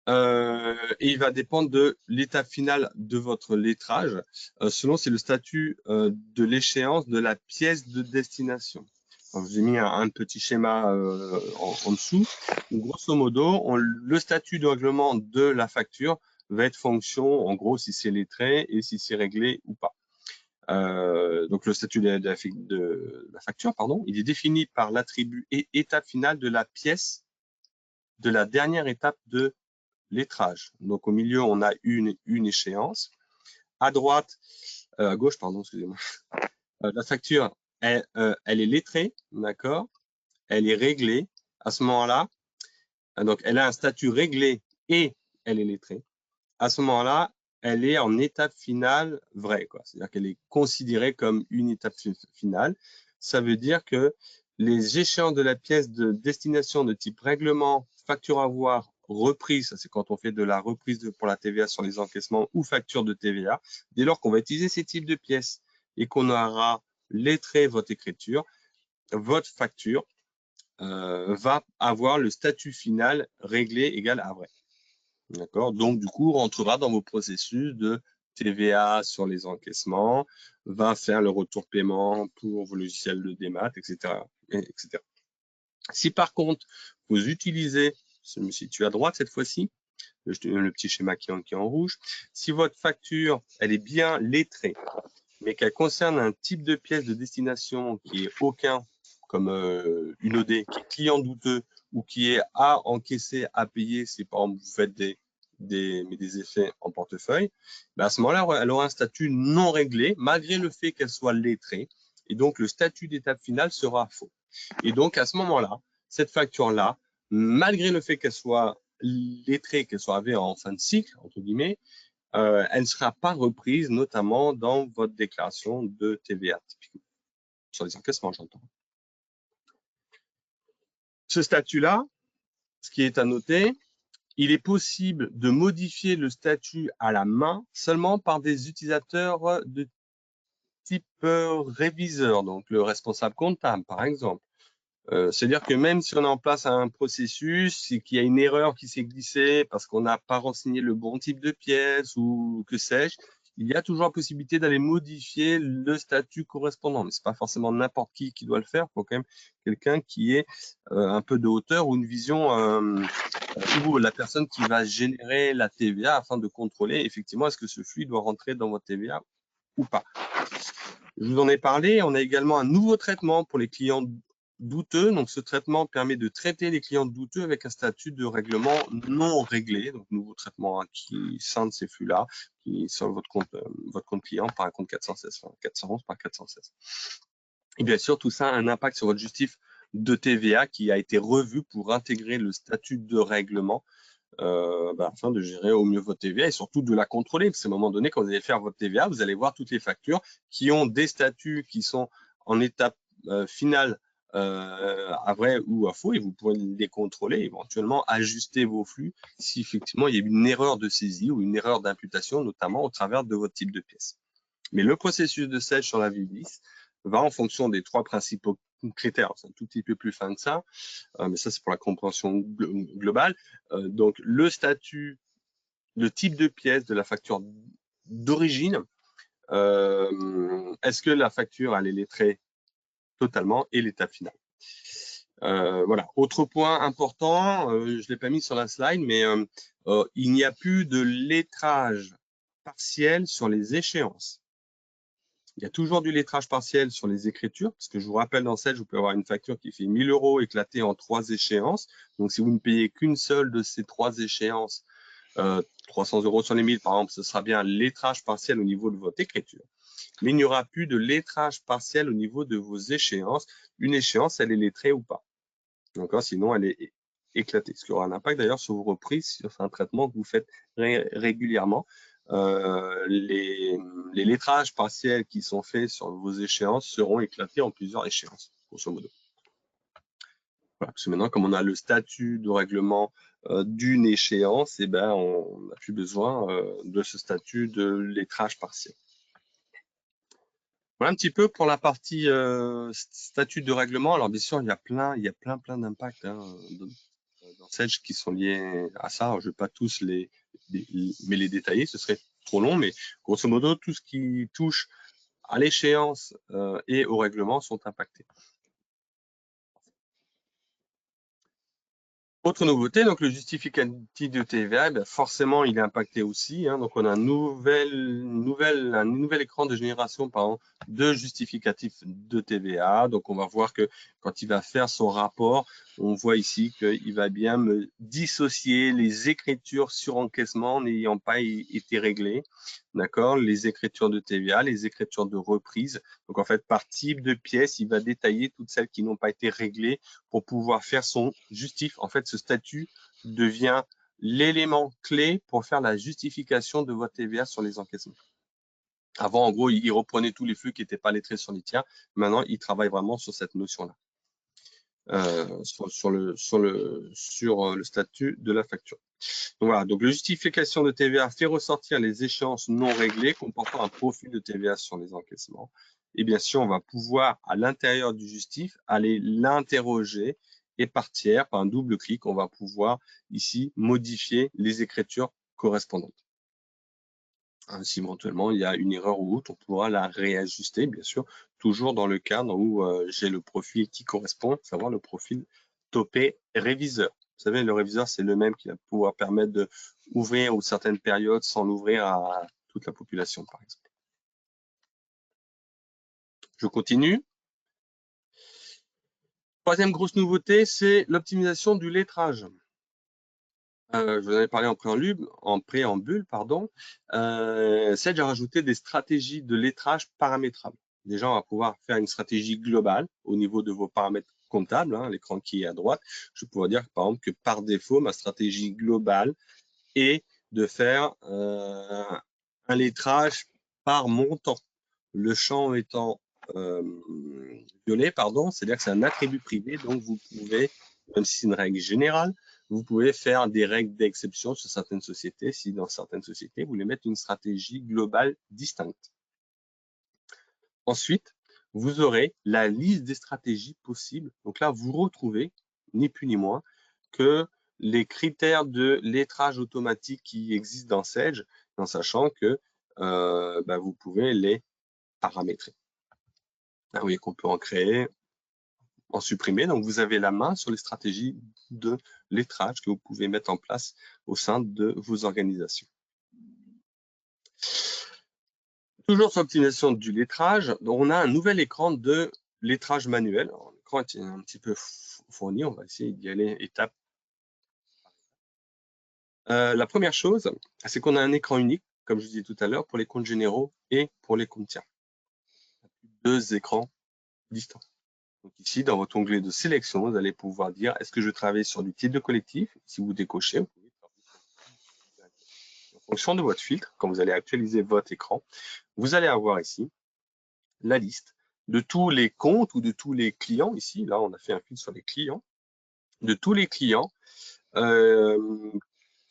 Et il va dépendre de l'étape finale de votre lettrage, selon c'est le statut de l'échéance de la pièce de destination. Donc, je vous ai mis un petit schéma en dessous. Donc, grosso modo, le statut de règlement de la facture va être fonction, en gros, si c'est lettré et si c'est réglé ou pas. Donc, le statut de la facture, pardon, il est défini par l'attribut et étape finale de la pièce de la dernière étape de lettrage. Donc, au milieu, on a une échéance. À droite, à gauche, pardon, excusez-moi. La facture, elle est lettrée, d'accord? Elle est réglée. À ce moment-là, donc elle a un statut réglé et elle est lettrée. À ce moment-là, elle est en étape finale vraie, quoi. C'est-à-dire qu'elle est considérée comme une étape finale. Ça veut dire que les échéances de la pièce de destination de type règlement, facture à voir, reprise, ça c'est quand on fait de la reprise pour la TVA sur les encaissements ou facture de TVA, dès lors qu'on va utiliser ces types de pièces et qu'on aura lettré votre écriture, votre facture va avoir le statut final réglé égal à vrai. D'accord? Donc, du coup, rentrera dans vos processus de TVA sur les encaissements, va faire le retour paiement pour vos logiciels de démat, etc., etc. Si par contre, vous utilisez, je me situe à droite cette fois-ci, le petit schéma qui est en rouge, si votre facture, elle est bien lettrée, mais qu'elle concerne un type de pièce de destination qui est aucun, comme une OD, qui est client douteux ou qui est à encaisser, à payer, si par exemple vous faites des effets en portefeuille, ben à ce moment-là, elle aura un statut non réglé, malgré le fait qu'elle soit lettrée, et donc le statut d'étape finale sera faux. Et donc à ce moment-là, cette facture-là, malgré le fait qu'elle soit lettrée, qu'elle soit arrivée en fin de cycle, entre guillemets, elle ne sera pas reprise, notamment dans votre déclaration de TVA, typiquement. Sur les encaissements, j'entends. Ce statut-là, ce qui est à noter, il est possible de modifier le statut à la main seulement par des utilisateurs de type réviseur, donc le responsable comptable, par exemple. C'est-à-dire que même si on est en place un processus et qu'il y a une erreur qui s'est glissée parce qu'on n'a pas renseigné le bon type de pièce ou que sais-je, il y a toujours la possibilité d'aller modifier le statut correspondant. Mais ce n'est pas forcément n'importe qui doit le faire. Il faut quand même quelqu'un qui ait un peu de hauteur ou une vision ou la personne qui va générer la TVA afin de contrôler effectivement est-ce que ce flux doit rentrer dans votre TVA ou pas. Je vous en ai parlé. On a également un nouveau traitement pour les clients douteux. Donc, ce traitement permet de traiter les clients douteux avec un statut de règlement non réglé. Donc, nouveau traitement qui scinde ces flux-là, qui sur votre compte client par un compte 416, enfin 411 par 416. Et bien sûr, tout ça a un impact sur votre justif de TVA qui a été revu pour intégrer le statut de règlement afin de gérer au mieux votre TVA et surtout de la contrôler. Parce qu'à un moment donné, quand vous allez faire votre TVA, vous allez voir toutes les factures qui ont des statuts qui sont en étape finale à vrai ou à faux et vous pourrez les contrôler, éventuellement ajuster vos flux si effectivement il y a une erreur de saisie ou une erreur d'imputation, notamment au travers de votre type de pièce. Mais le processus de sèche sur la VIDIS va en fonction des trois principaux critères. C'est un tout petit peu plus fin que ça, mais ça c'est pour la compréhension globale. Donc le statut, le type de pièce de la facture d'origine, est-ce que la facture elle est lettrée totalement et l'étape finale. Voilà. Autre point important, je ne l'ai pas mis sur la slide, mais il n'y a plus de lettrage partiel sur les échéances. Il y a toujours du lettrage partiel sur les écritures, parce que je vous rappelle, dans celle, vous pouvez avoir une facture qui fait 1 000 € éclatée en 3 échéances. Donc, si vous ne payez qu'une seule de ces 3 échéances, 300 € sur les 1000, par exemple, ce sera bien un lettrage partiel au niveau de votre écriture. Mais il n'y aura plus de lettrage partiel au niveau de vos échéances. Une échéance, elle est lettrée ou pas. D'accord? Sinon, elle est éclatée. Ce qui aura un impact d'ailleurs sur vos reprises, sur un traitement que vous faites régulièrement. Les lettrages partiels qui sont faits sur vos échéances seront éclatés en plusieurs échéances, grosso modo. Voilà, parce que maintenant, comme on a le statut de règlement d'une échéance, eh ben, on n'a plus besoin de ce statut de lettrage partiel. Voilà un petit peu pour la partie statut de règlement. Alors bien sûr, il y a plein d'impacts dans Sage qui sont liés à ça. Alors, je ne vais pas tous les détailler, ce serait trop long, mais grosso modo, tout ce qui touche à l'échéance et au règlement sont impactés. Autre nouveauté, donc le justificatif de TVA, ben forcément, il est impacté aussi. Donc, on a un nouvel écran de génération de justificatif de TVA. Donc, on va voir que quand il va faire son rapport, on voit ici qu'il va bien me dissocier les écritures sur encaissement n'ayant pas été réglées. d'accord, les écritures de TVA, les écritures de reprise. Donc, en fait, par type de pièce, il va détailler toutes celles qui n'ont pas été réglées pour pouvoir faire son justif. En fait, ce statut devient l'élément clé pour faire la justification de votre TVA sur les encaissements. Avant, en gros, il reprenait tous les flux qui n'étaient pas lettrés sur les tiers. Maintenant, il travaille vraiment sur cette notion-là, sur le statut de la facture. Donc, voilà, donc la justification de TVA fait ressortir les échéances non réglées comportant un profil de TVA sur les encaissements. Et bien sûr, on va pouvoir, à l'intérieur du justif, aller l'interroger et par tiers, par un double clic, on va pouvoir ici modifier les écritures correspondantes. Si éventuellement il y a une erreur ou autre, on pourra la réajuster, bien sûr, toujours dans le cadre où j'ai le profil qui correspond, à savoir le profil topé réviseur. Vous savez, le réviseur, c'est le même qui va pouvoir permettre de ouvrir ou certaines périodes sans l'ouvrir à toute la population, par exemple. Je continue. Troisième grosse nouveauté, c'est l'optimisation du lettrage. Je vous en avais parlé en préambule, pardon. Sage a rajouté des stratégies de lettrage paramétrables. Déjà, on va pouvoir faire une stratégie globale au niveau de vos paramètres comptables, hein, l'écran qui est à droite. Je pourrais dire, par exemple, que par défaut, ma stratégie globale est de faire un lettrage par montant. Le champ étant violet, pardon, c'est-à-dire que c'est un attribut privé, donc vous pouvez, même si c'est une règle générale, vous pouvez faire des règles d'exception sur certaines sociétés, si dans certaines sociétés, vous voulez mettre une stratégie globale distincte. Ensuite, vous aurez la liste des stratégies possibles. Donc là, vous retrouvez, ni plus ni moins, que les critères de lettrage automatique qui existent dans Sage, en sachant que vous pouvez les paramétrer. Vous voyez qu'on peut en créer, en supprimer. Donc, vous avez la main sur les stratégies de lettrage que vous pouvez mettre en place au sein de vos organisations. Toujours sur l'optimisation du lettrage, donc on a un nouvel écran de lettrage manuel. L'écran est un petit peu fourni, on va essayer d'y aller étape. La première chose, c'est qu'on a un écran unique, comme je vous disais tout à l'heure, pour les comptes généraux et pour les comptes tiers. Deux écrans distincts. Donc ici, dans votre onglet de sélection, vous allez pouvoir dire est-ce que je travaille sur du type de collectif? Si vous décochez, vous pouvez en fonction de votre filtre, quand vous allez actualiser votre écran, vous allez avoir ici la liste de tous les comptes ou de tous les clients. Ici, là, on a fait un filtre sur les clients, de tous les clients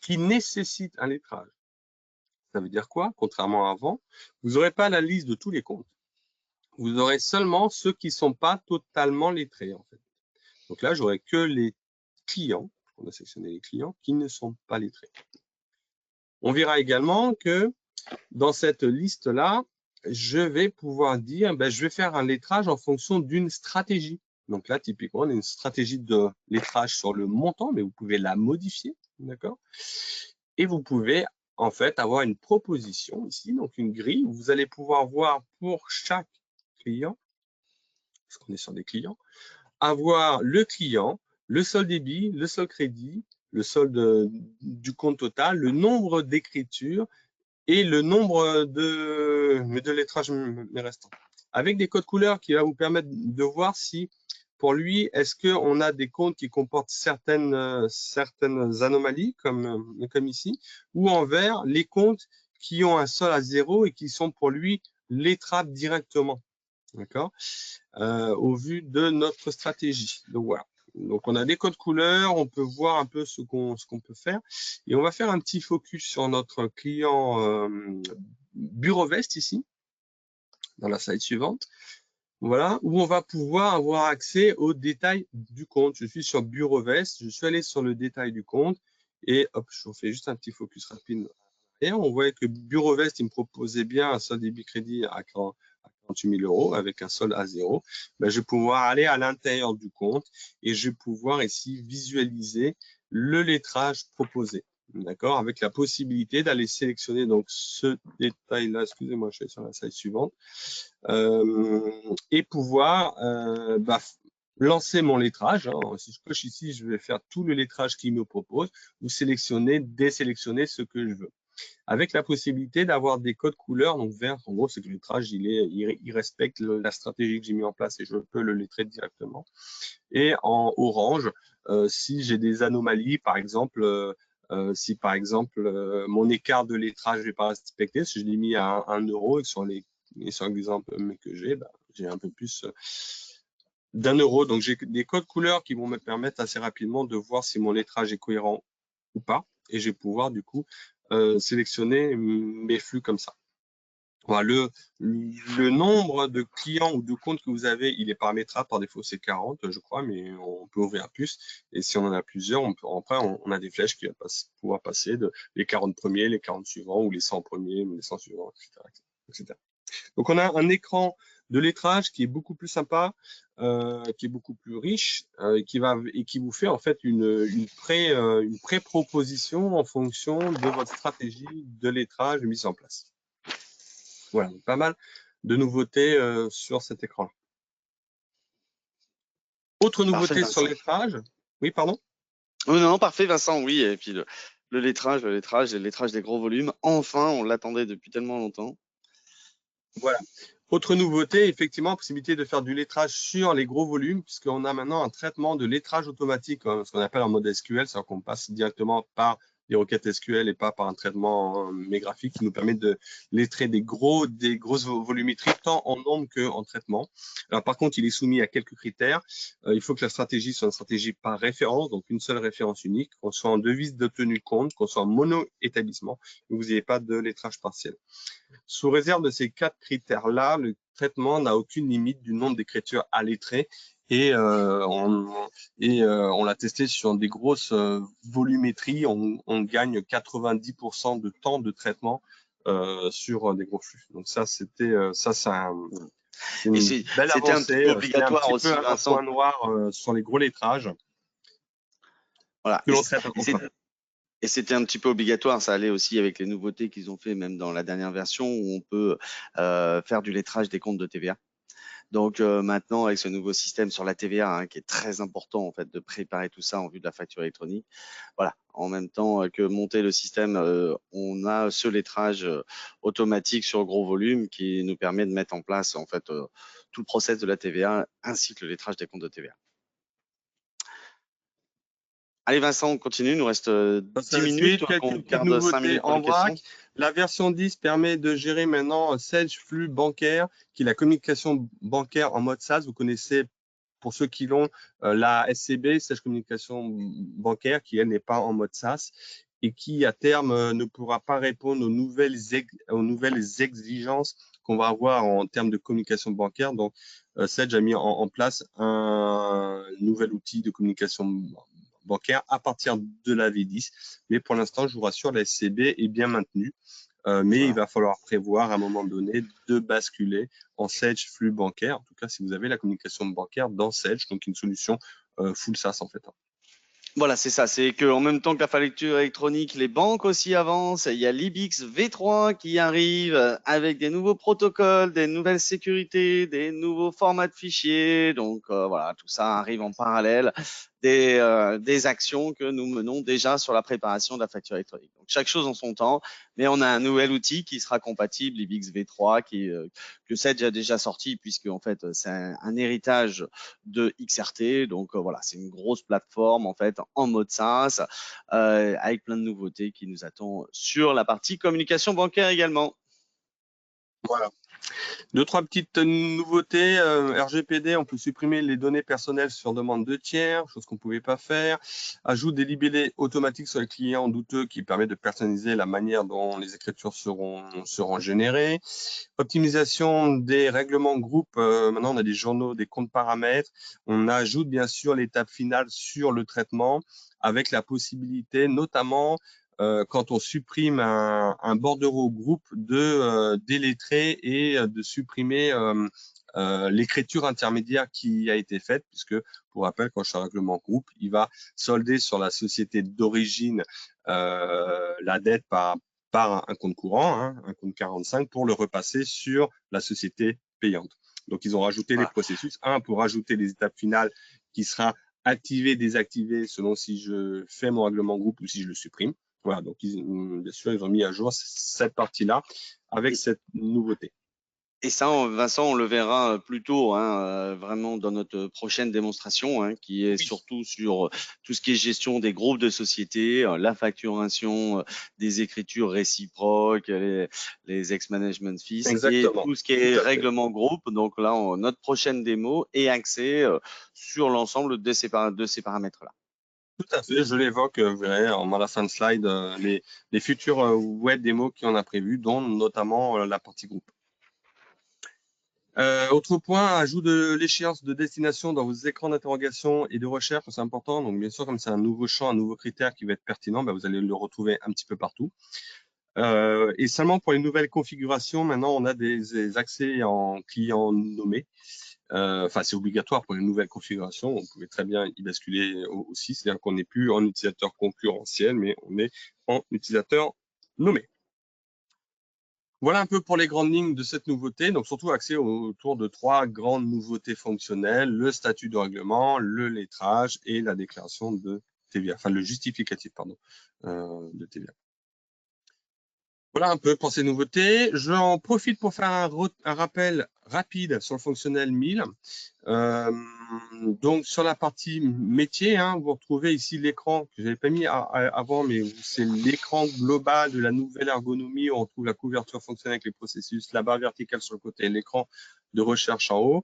qui nécessitent un lettrage. Ça veut dire quoi? Contrairement à avant, vous n'aurez pas la liste de tous les comptes. Vous aurez seulement ceux qui ne sont pas totalement lettrés, en fait. Donc là, j'aurai que les clients, on a sélectionné les clients qui ne sont pas lettrés. On verra également que dans cette liste-là, je vais pouvoir dire, je vais faire un lettrage en fonction d'une stratégie. Donc là, typiquement, on a une stratégie de lettrage sur le montant, mais vous pouvez la modifier, d'accord? Et vous pouvez en fait avoir une proposition ici, donc une grille où vous allez pouvoir voir pour chaque client, parce qu'on est sur des clients, avoir le client, le solde débit, le solde crédit, le solde du compte total, le nombre d'écritures et le nombre de lettrages restants. Avec des codes couleurs qui va vous permettre de voir si, pour lui, est-ce qu'on a des comptes qui comportent certaines anomalies, comme ici, ou en vert, les comptes qui ont un solde à 0 et qui sont pour lui lettrables directement. D'accord, au vu de notre stratégie. Donc voilà. Donc on a des codes couleurs, on peut voir un peu ce qu'on peut faire. Et on va faire un petit focus sur notre client Burovest ici, dans la slide suivante. Voilà, où on va pouvoir avoir accès aux détails du compte. Je suis sur Burovest, je suis allé sur le détail du compte et hop, je vous fais juste un petit focus rapide. Et on voit que Burovest, il me proposait bien un solde débit crédit à 48 000 € avec un solde à 0. Je vais pouvoir aller à l'intérieur du compte et je vais pouvoir ici visualiser le lettrage proposé. D'accord, avec la possibilité d'aller sélectionner donc ce détail-là, excusez-moi, je suis sur la slide suivante, et pouvoir lancer mon lettrage. Hein. Si je coche ici, je vais faire tout le lettrage qu'il me propose ou sélectionner, désélectionner ce que je veux. avec la possibilité d'avoir des codes couleurs. Donc vert, en gros, c'est que le lettrage, il respecte la stratégie que j'ai mis en place et je peux le lettrer directement. Et en orange, si j'ai des anomalies, par exemple, si par exemple mon écart de lettrage n'est pas respecté, si je l'ai mis à 1 euro et sur l'exemple que j'ai un peu plus d'1 euro. Donc j'ai des codes couleurs qui vont me permettre assez rapidement de voir si mon lettrage est cohérent ou pas. Et je vais pouvoir du coup sélectionner mes flux comme ça. Voilà, le nombre de clients ou de comptes que vous avez, il est paramétrable. Par défaut, c'est 40, je crois, mais on peut ouvrir plus. Et si on en a plusieurs, après, on a des flèches qui vont pouvoir passer les 40 premiers, les 40 suivants, ou les 100 premiers, ou les 100 suivants, etc. Donc, on a un écran de lettrage qui est beaucoup plus sympa, qui est beaucoup plus riche, et qui vous fait en fait une pré-proposition en fonction de votre stratégie de lettrage mise en place. Voilà, donc pas mal de nouveautés sur cet écran-là. Autre nouveauté Parfait, sur le lettrage. Oui, pardon? Oui, non, parfait, Vincent, oui. Et puis le lettrage et le lettrage des gros volumes. Enfin, on l'attendait depuis tellement longtemps. Voilà. Autre nouveauté, effectivement, possibilité de faire du lettrage sur les gros volumes, puisqu'on a maintenant un traitement de lettrage automatique, ce qu'on appelle en mode SQL, c'est-à-dire qu'on passe directement par des requêtes SQL et pas par un traitement graphique qui nous permet de lettrer des grosses volumétries, tant en nombre qu'en traitement. Alors, par contre, il est soumis à quelques critères. Il faut que la stratégie soit une stratégie par référence, donc une seule référence unique, qu'on soit en devise de tenue de compte, qu'on soit en mono-établissement, que vous n'ayez pas de lettrage partiel. Sous réserve de ces 4 critères-là, le traitement n'a aucune limite du nombre d'écritures à lettrer et on l'a testé sur des grosses volumétries. On gagne 90% de temps de traitement sur des gros flux. Donc ça, c'est une belle C'était un avancée. petit peu C'était un obligatoire petit aussi, peu un Vincent. point noir sur les gros lettrages Voilà. que l'on traite en Et c'était un petit peu obligatoire, ça allait aussi avec les nouveautés qu'ils ont fait, même dans la dernière version, où on peut faire du lettrage des comptes de TVA. Donc maintenant, avec ce nouveau système sur la TVA, qui est très important en fait de préparer tout ça en vue de la facture électronique, voilà. En même temps que monter le système, on a ce lettrage automatique sur gros volume qui nous permet de mettre en place en fait tout le process de la TVA ainsi que le lettrage des comptes de TVA. Allez Vincent, on continue, il nous reste 10 la minutes, suite, quelques on petites garde 5 nouveautés minutes pour en les questions. vrac. La version 10 permet de gérer maintenant Sage Flux bancaire, qui est la communication bancaire en mode SaaS. Vous connaissez, pour ceux qui l'ont, la SCB, Sage Communication bancaire, qui elle n'est pas en mode SaaS et qui à terme ne pourra pas répondre aux nouvelles exigences qu'on va avoir en termes de communication bancaire. Donc, Sage a mis en place un nouvel outil de communication bancaire à partir de la V10. Mais pour l'instant, je vous rassure, la SCB est bien maintenue. Mais il va falloir prévoir à un moment donné de basculer en Sage flux bancaire. En tout cas, si vous avez la communication bancaire dans Sage, donc une solution full SaaS en fait. Voilà, c'est ça. C'est qu'en même temps que la facture électronique, les banques aussi avancent. Il y a l'IBIX V3 qui arrive avec des nouveaux protocoles, des nouvelles sécurités, des nouveaux formats de fichiers. Donc voilà, tout ça arrive en parallèle des actions que nous menons déjà sur la préparation de la facture électronique. Donc chaque chose en son temps, mais on a un nouvel outil qui sera compatible, l'IBIX V3, que Sage a déjà sorti puisque en fait c'est un héritage de XRT. Donc voilà, c'est une grosse plateforme en fait en mode SaaS avec plein de nouveautés qui nous attendent sur la partie communication bancaire également. Voilà. 2-3 petites nouveautés. RGPD, on peut supprimer les données personnelles sur demande de tiers, chose qu'on ne pouvait pas faire. Ajoute des libellés automatiques sur les clients douteux qui permet de personnaliser la manière dont les écritures seront générées. Optimisation des règlements groupes. Maintenant, on a des journaux, des comptes paramètres. On ajoute bien sûr l'étape finale sur le traitement avec la possibilité notamment quand on supprime un bordereau groupe de délettrer et de supprimer l'écriture intermédiaire qui a été faite, puisque pour rappel, quand je suis un règlement groupe, il va solder sur la société d'origine la dette par un compte courant, un compte 45, pour le repasser sur la société payante. Donc, ils ont rajouté les processus. Pour rajouter les étapes finales qui sera activé, désactivé selon si je fais mon règlement groupe ou si je le supprime. Voilà, donc bien sûr, ils ont mis à jour cette partie-là avec cette nouveauté. Et ça, Vincent, on le verra plus tôt, hein, vraiment dans notre prochaine démonstration, hein, qui est surtout sur tout ce qui est gestion des groupes de sociétés, la facturation des écritures réciproques, les ex-management fees et Exactement. tout ce qui est règlement groupe. Donc là, notre prochaine démo est axée sur l'ensemble de ces paramètres-là. Tout à fait, je l'évoque, vous verrez, à la fin de slide, les futures web démos qu'on a prévues, dont notamment la partie groupe. Autre point, ajout de l'échéance de destination dans vos écrans d'interrogation et de recherche, c'est important. Donc, bien sûr, comme c'est un nouveau champ, un nouveau critère qui va être pertinent, vous allez le retrouver un petit peu partout. Et seulement pour les nouvelles configurations, maintenant, on a des accès en client nommé. Enfin, c'est obligatoire pour les nouvelles configurations. On pouvait très bien y basculer aussi. C'est-à-dire qu'on n'est plus en utilisateur concurrentiel, mais on est en utilisateur nommé. Voilà un peu pour les grandes lignes de cette nouveauté. Donc, surtout axé autour de 3 grandes nouveautés fonctionnelles, le statut de règlement, le lettrage et la déclaration de TVA, enfin le justificatif, pardon, de TVA. Voilà un peu pour ces nouveautés. J'en profite pour faire un rappel rapide sur le fonctionnel 1000. Donc, sur la partie métier, hein, vous retrouvez ici l'écran que je n'avais pas mis avant, mais c'est l'écran global de la nouvelle ergonomie. On retrouve la couverture fonctionnelle avec les processus, la barre verticale sur le côté, l'écran de recherche en haut.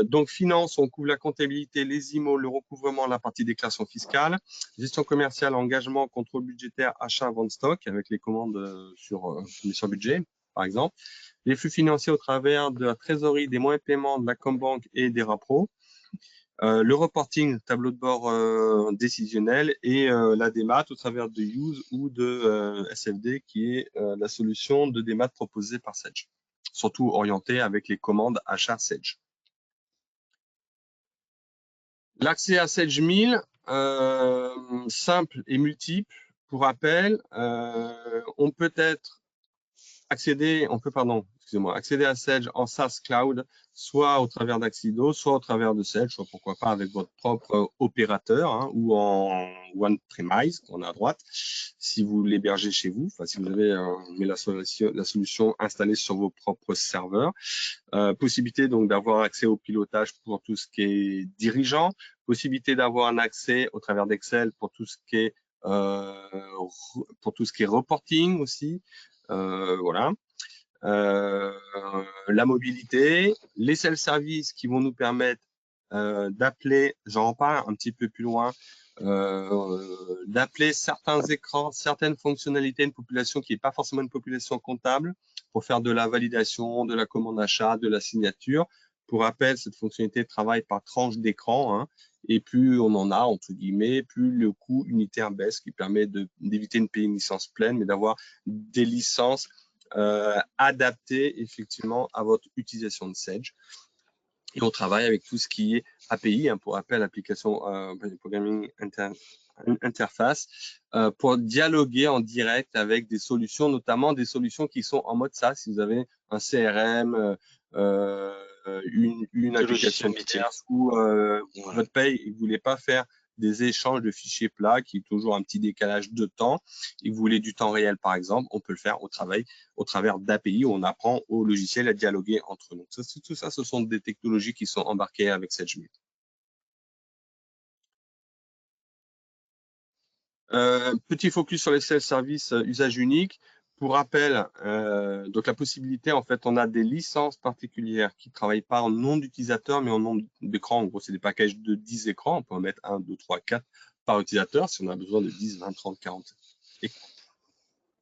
Donc, finance, on couvre la comptabilité, les IMO, le recouvrement, la partie déclaration fiscale, gestion commerciale, engagement, contrôle budgétaire, achat, vente stock, avec les commandes sur budget, par exemple. Les flux financiers au travers de la trésorerie, des moyens de paiement, de la Combank et des Rapro. Le reporting, tableau de bord décisionnel et la démat au travers de Use ou de SFD qui est la solution de démat proposée par Sage, surtout orientée avec les commandes achat Sage. L'accès à Sage 1000, simple et multiple. Pour rappel, on peut accéder à Sage en SaaS Cloud, soit au travers d'Axido, soit au travers de Sage, soit pourquoi pas avec votre propre opérateur, hein, ou en on-premise, qu'on a à droite, si vous l'hébergez chez vous, enfin si vous avez la solution installée sur vos propres serveurs. Possibilité donc d'avoir accès au pilotage pour tout ce qui est dirigeant, possibilité d'avoir un accès au travers d'Excel pour tout ce qui est reporting aussi. Voilà. La mobilité, les self-service qui vont nous permettre d'appeler, j'en parle un petit peu plus loin, d'appeler certains écrans, certaines fonctionnalités, une population qui n'est pas forcément une population comptable, pour faire de la validation, de la commande achat, de la signature. Pour rappel, cette fonctionnalité travaille par tranche d'écran, hein, et plus on en a, entre guillemets, plus le coût unitaire baisse, qui permet d'éviter de payer une licence pleine, mais d'avoir des licences adaptées effectivement à votre utilisation de Sage. Et on travaille avec tout ce qui est API, hein, pour rappel, application programming interface, pour dialoguer en direct avec des solutions, notamment des solutions qui sont en mode SaaS. Si vous avez un CRM, une application tierce ou votre paye et que vous voulez pas faire des échanges de fichiers plats, qui est toujours un petit décalage de temps, et que vous voulez du temps réel, par exemple, on peut le faire au travers d'API, où on apprend au logiciel à dialoguer entre nous. Tout ça, ce sont des technologies qui sont embarquées avec Sage 1000. Petit focus sur les self-service usage unique. Pour rappel, donc la possibilité, en fait, on a des licences particulières qui ne travaillent pas en nombre d'utilisateurs, mais en nombre d'écrans. En gros, c'est des packages de 10 écrans. On peut en mettre 1, 2, 3, 4 par utilisateur si on a besoin de 10, 20, 30, 40 écrans,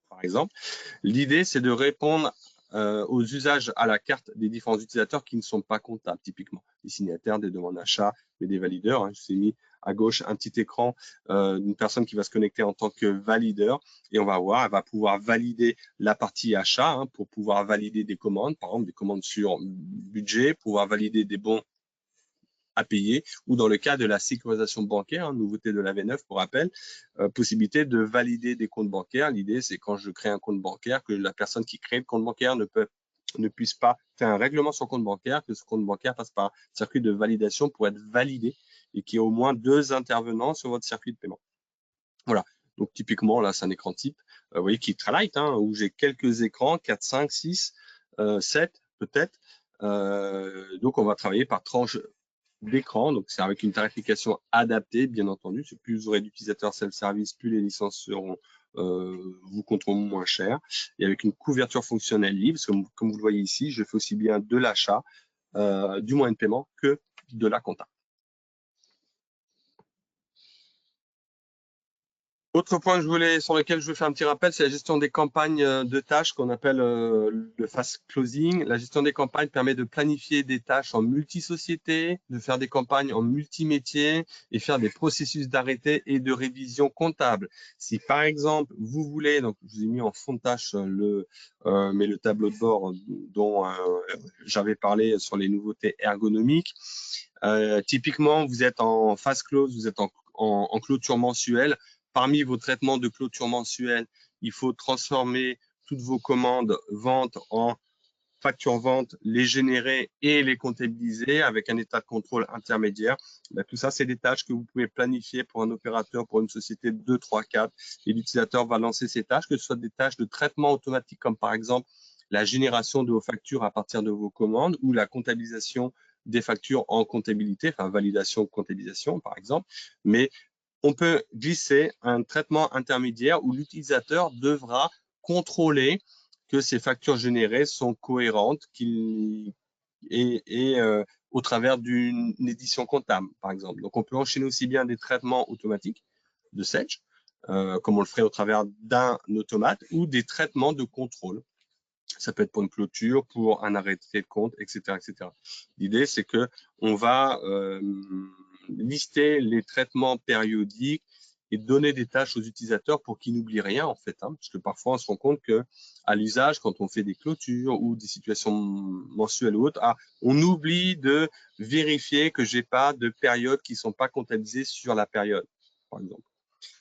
par exemple. L'idée, c'est de répondre aux usages à la carte des différents utilisateurs qui ne sont pas comptables, typiquement des signataires, des demandes d'achat, mais des valideurs. Hein. Je vous ai mis à gauche un petit écran d'une personne qui va se connecter en tant que valideur, et on va voir, elle va pouvoir valider la partie achat, hein, pour pouvoir valider des commandes, par exemple des commandes sur budget, pouvoir valider des bons à payer, ou dans le cas de la sécurisation bancaire, hein, nouveauté de la V9 pour rappel, possibilité de valider des comptes bancaires. L'idée, c'est quand je crée un compte bancaire, que la personne qui crée le compte bancaire ne puisse pas faire un règlement sur compte bancaire, que ce compte bancaire passe par un circuit de validation pour être validé, et qu'il y ait au moins 2 intervenants sur votre circuit de paiement. Voilà. Donc, typiquement, là, c'est un écran type, vous voyez, qui est très light, hein, où j'ai quelques écrans, 4, 5, 6, 7 peut-être. Donc, on va travailler par tranche d'écran. Donc, c'est avec une tarification adaptée, bien entendu. Plus vous aurez d'utilisateurs self-service, plus les licences seront vous coûteront moins cher. Et avec une couverture fonctionnelle libre, parce que comme vous le voyez ici, je fais aussi bien de l'achat, du moyen de paiement que de la compta. Autre point sur lequel je veux faire un petit rappel, c'est la gestion des campagnes de tâches qu'on appelle le fast closing. La gestion des campagnes permet de planifier des tâches en multi-sociétés, de faire des campagnes en multi-métiers et faire des processus d'arrêté et de révision comptable. Si par exemple, vous voulez, donc je vous ai mis en fond de tâche le tableau de bord dont j'avais parlé sur les nouveautés ergonomiques. Typiquement, vous êtes en fast close, vous êtes en clôture mensuelle. Parmi vos traitements de clôture mensuelle, il faut transformer toutes vos commandes vente en factures vente, les générer et les comptabiliser avec un état de contrôle intermédiaire. Tout ça, c'est des tâches que vous pouvez planifier pour un opérateur, pour une société de 2, 3, 4. Et l'utilisateur va lancer ces tâches, que ce soit des tâches de traitement automatique, comme par exemple la génération de vos factures à partir de vos commandes ou la comptabilisation des factures en comptabilité, enfin validation, comptabilisation, par exemple. Mais on peut glisser un traitement intermédiaire où l'utilisateur devra contrôler que ces factures générées sont cohérentes et au travers d'une édition comptable, par exemple. Donc, on peut enchaîner aussi bien des traitements automatiques de Sage, comme on le ferait au travers d'un automate, ou des traitements de contrôle. Ça peut être pour une clôture, pour un arrêté de compte, etc., etc. L'idée, c'est que on va lister les traitements périodiques et donner des tâches aux utilisateurs pour qu'ils n'oublient rien, en fait. Hein, parce que parfois, on se rend compte que à l'usage, quand on fait des clôtures ou des situations mensuelles ou autres, on oublie de vérifier que j'ai pas de périodes qui sont pas comptabilisées sur la période, par exemple.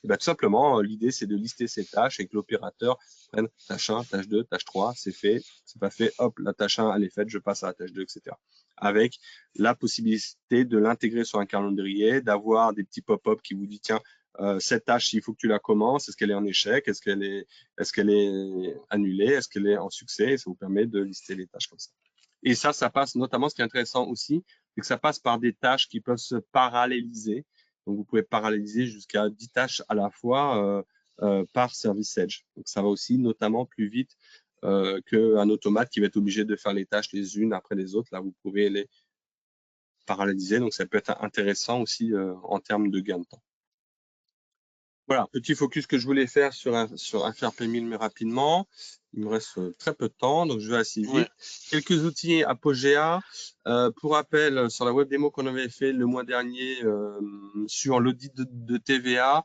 Et tout simplement, l'idée, c'est de lister ces tâches et que l'opérateur prenne tâche 1, tâche 2, tâche 3, c'est fait, c'est pas fait, hop, la tâche 1, elle est faite, je passe à la tâche 2, etc. Avec la possibilité de l'intégrer sur un calendrier, d'avoir des petits pop-up qui vous disent, tiens, cette tâche, il faut que tu la commences, est-ce qu'elle est en échec, est-ce qu'elle est annulée, est-ce qu'elle est en succès, et ça vous permet de lister les tâches comme ça. Et ça passe notamment, ce qui est intéressant aussi, c'est que ça passe par des tâches qui peuvent se paralléliser. Donc, vous pouvez paralléliser jusqu'à 10 tâches à la fois par service Sage. Donc, ça va aussi notamment plus vite qu'un automate qui va être obligé de faire les tâches les unes après les autres. Là, vous pouvez les paralléliser. Donc, ça peut être intéressant aussi en termes de gain de temps. Voilà, petit focus que je voulais faire sur FRP1000, mais rapidement. Il me reste très peu de temps, donc je vais assez vite. Ouais. Quelques outils Apogea. Pour rappel, sur la web démo qu'on avait fait le mois dernier sur l'audit de TVA,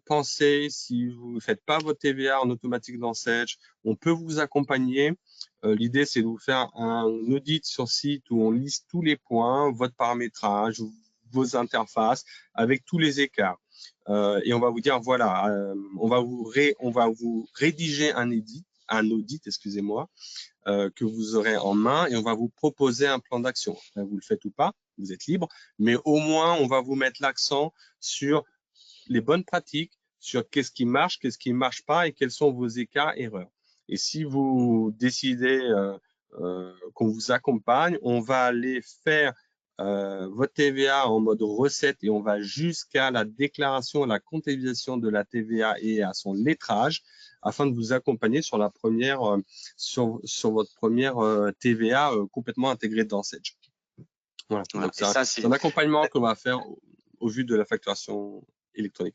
pensez, si vous ne faites pas votre TVA en automatique dans Sage, on peut vous accompagner. L'idée, c'est de vous faire un audit sur site où on liste tous les points, votre paramétrage, vos interfaces, avec tous les écarts. Et on va vous dire, voilà, on va vous rédiger un audit, excusez-moi, que vous aurez en main et on va vous proposer un plan d'action. Vous le faites ou pas, vous êtes libre, mais au moins, on va vous mettre l'accent sur les bonnes pratiques, sur qu'est-ce qui marche marche pas et quels sont vos écarts, erreurs. Et si vous décidez qu'on vous accompagne, on va aller faire votre TVA en mode recette et on va jusqu'à la déclaration, la comptabilisation de la TVA et à son lettrage afin de vous accompagner sur la première, sur votre première TVA complètement intégrée dans Sage. Voilà. Voilà. Donc, c'est un accompagnement qu'on va faire au vu de la facturation électronique.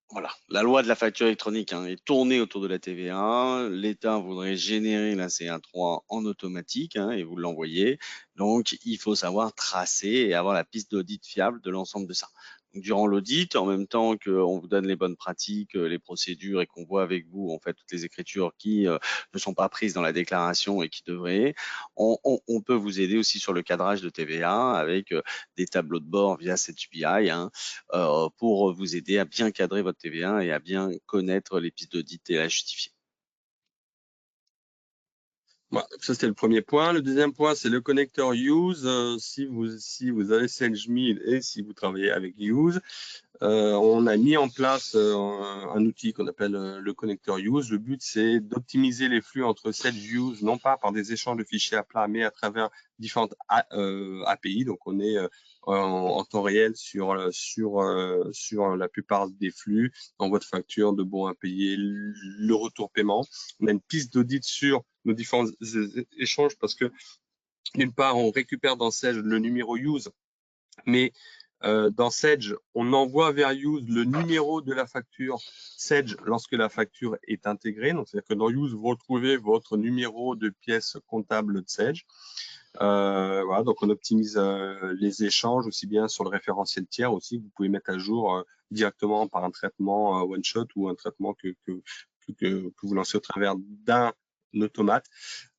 Voilà, la loi de la facture électronique est tournée autour de la TVA. L'État voudrait générer la CA3 en automatique et vous l'envoyez. Donc, il faut savoir tracer et avoir la piste d'audit fiable de l'ensemble de ça. Donc, durant l'audit, en même temps qu'on vous donne les bonnes pratiques, les procédures et qu'on voit avec vous en fait toutes les écritures qui ne sont pas prises dans la déclaration et qui devraient, on peut vous aider aussi sur le cadrage de TVA avec des tableaux de bord via SageBI pour vous aider à bien cadrer votre TVA et à bien connaître les pistes d'audit et à la justifier. Voilà, ça, c'était le premier point. Le deuxième point, c'est le connecteur Use. Si vous avez Sage 1000 et si vous travaillez avec Use, on a mis en place un outil qu'on appelle le connecteur Use. Le but, c'est d'optimiser les flux entre Sage Use, non pas par des échanges de fichiers à plat, mais à travers différentes API. Donc, on est en temps réel sur la plupart des flux, dans votre facture, de bons à payer, le retour paiement. On a une piste d'audit sur nos différents échanges parce que, d'une part, on récupère dans Sage le numéro Use, mais dans Sage, on envoie vers Use le numéro de la facture Sage lorsque la facture est intégrée. Donc, c'est-à-dire que dans Use, vous retrouvez votre numéro de pièce comptable de Sage. Voilà, donc on optimise les échanges aussi bien sur le référentiel tiers aussi. Vous pouvez mettre à jour directement par un traitement one-shot ou un traitement que vous lancez au travers d'un automate.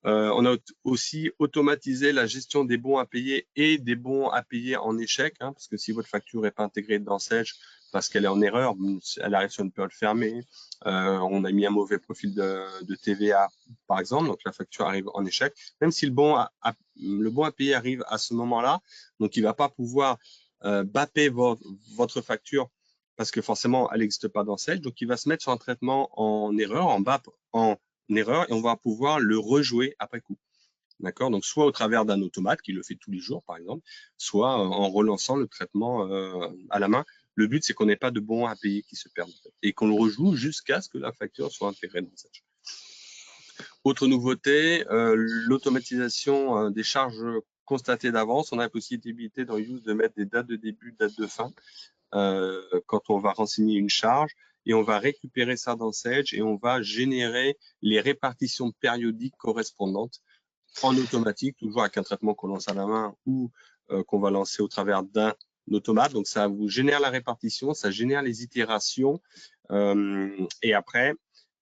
On a aussi automatisé la gestion des bons à payer et des bons à payer en échec, hein, parce que si votre facture n'est pas intégrée dans Sage, parce qu'elle est en erreur, elle arrive sur une période fermée, on a mis un mauvais profil de TVA, par exemple, donc la facture arrive en échec, même si le bon à payer arrive à ce moment-là, donc il ne va pas pouvoir bapper votre facture parce que forcément, elle n'existe pas dans Sage, donc il va se mettre sur un traitement en erreur, en BAP, en erreur, et on va pouvoir le rejouer après coup. D'accord? Donc, soit au travers d'un automate qui le fait tous les jours, par exemple, soit en relançant le traitement à la main. Le but, c'est qu'on n'ait pas de bons à payer qui se perdent et qu'on le rejoue jusqu'à ce que la facture soit intégrée dans Sage. Autre nouveauté, l'automatisation des charges constatées d'avance. On a la possibilité dans Use de mettre des dates de début, dates de fin quand on va renseigner une charge. Et on va récupérer ça dans Sage et on va générer les répartitions périodiques correspondantes en automatique, toujours avec un traitement qu'on lance à la main ou qu'on va lancer au travers d'un automate. Donc, ça vous génère la répartition, ça génère les itérations et après,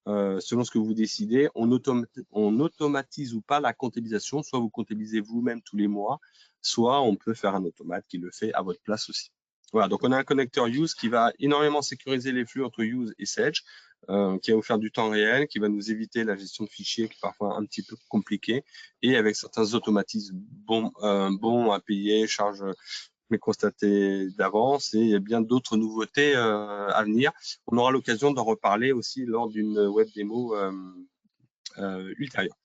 selon ce que vous décidez, on automatise ou pas la comptabilisation. Soit vous comptabilisez vous-même tous les mois, soit on peut faire un automate qui le fait à votre place aussi. Voilà, donc on a un connecteur Use qui va énormément sécuriser les flux entre Use et Sage, qui va vous faire du temps réel, qui va nous éviter la gestion de fichiers qui est parfois un petit peu compliquée, et avec certains automatismes bons à payer, charges mais constatées d'avance, et il y a bien d'autres nouveautés à venir. On aura l'occasion d'en reparler aussi lors d'une web démo ultérieure.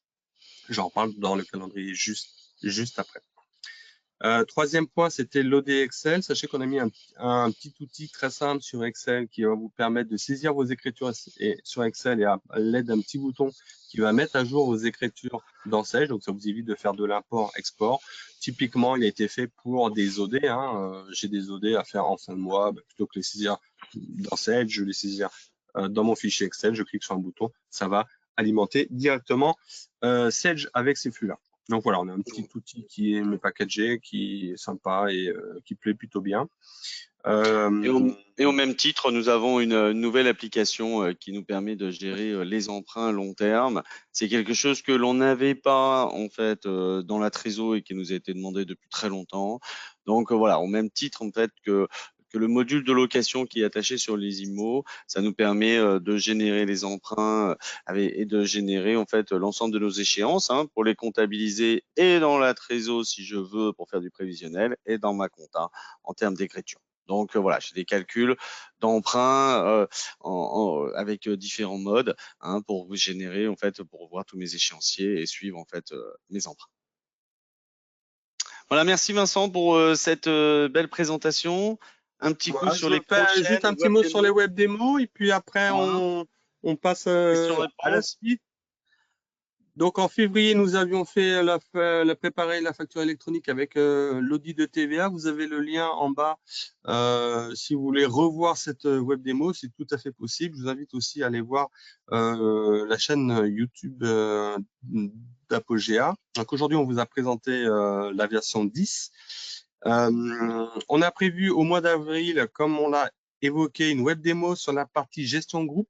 J'en parle dans le calendrier juste après. Troisième point, c'était l'OD Excel. Sachez qu'on a mis un petit outil très simple sur Excel qui va vous permettre de saisir vos écritures sur Excel et à l'aide d'un petit bouton qui va mettre à jour vos écritures dans Sage. Donc, ça vous évite de faire de l'import-export. Typiquement, il a été fait pour des OD. J'ai des OD à faire en fin de mois. Plutôt que les saisir dans Sage, je les saisir dans mon fichier Excel. Je clique sur un bouton. Ça va alimenter directement Sage avec ces flux-là. Donc voilà, on a un petit outil qui est packagé, qui est sympa et qui plaît plutôt bien. Et au même titre, nous avons une nouvelle application qui nous permet de gérer les emprunts long terme. C'est quelque chose que l'on n'avait pas en fait dans la Trésor et qui nous a été demandé depuis très longtemps. Donc voilà, au même titre en fait que le module de location qui est attaché sur les IMO, ça nous permet de générer les emprunts et de générer en fait l'ensemble de nos échéances pour les comptabiliser et dans la Trésor si je veux pour faire du prévisionnel et dans ma compta en termes d'écriture. Donc voilà, j'ai des calculs d'emprunt avec différents modes pour vous générer en fait pour voir tous mes échéanciers et suivre en fait mes emprunts. Voilà, merci Vincent pour cette belle présentation. Un petit coup sur les prochaines. Juste un petit mot sur les web démos et puis après on passe à la suite. Donc en février, nous avions fait préparer la facture électronique avec l'audit de TVA. Vous avez le lien en bas. Si vous voulez revoir cette web démo, c'est tout à fait possible. Je vous invite aussi à aller voir la chaîne YouTube d'Apogea. Donc aujourd'hui, on vous a présenté la version 10. On a prévu au mois d'avril, comme on l'a évoqué, une web démo sur la partie gestion groupe.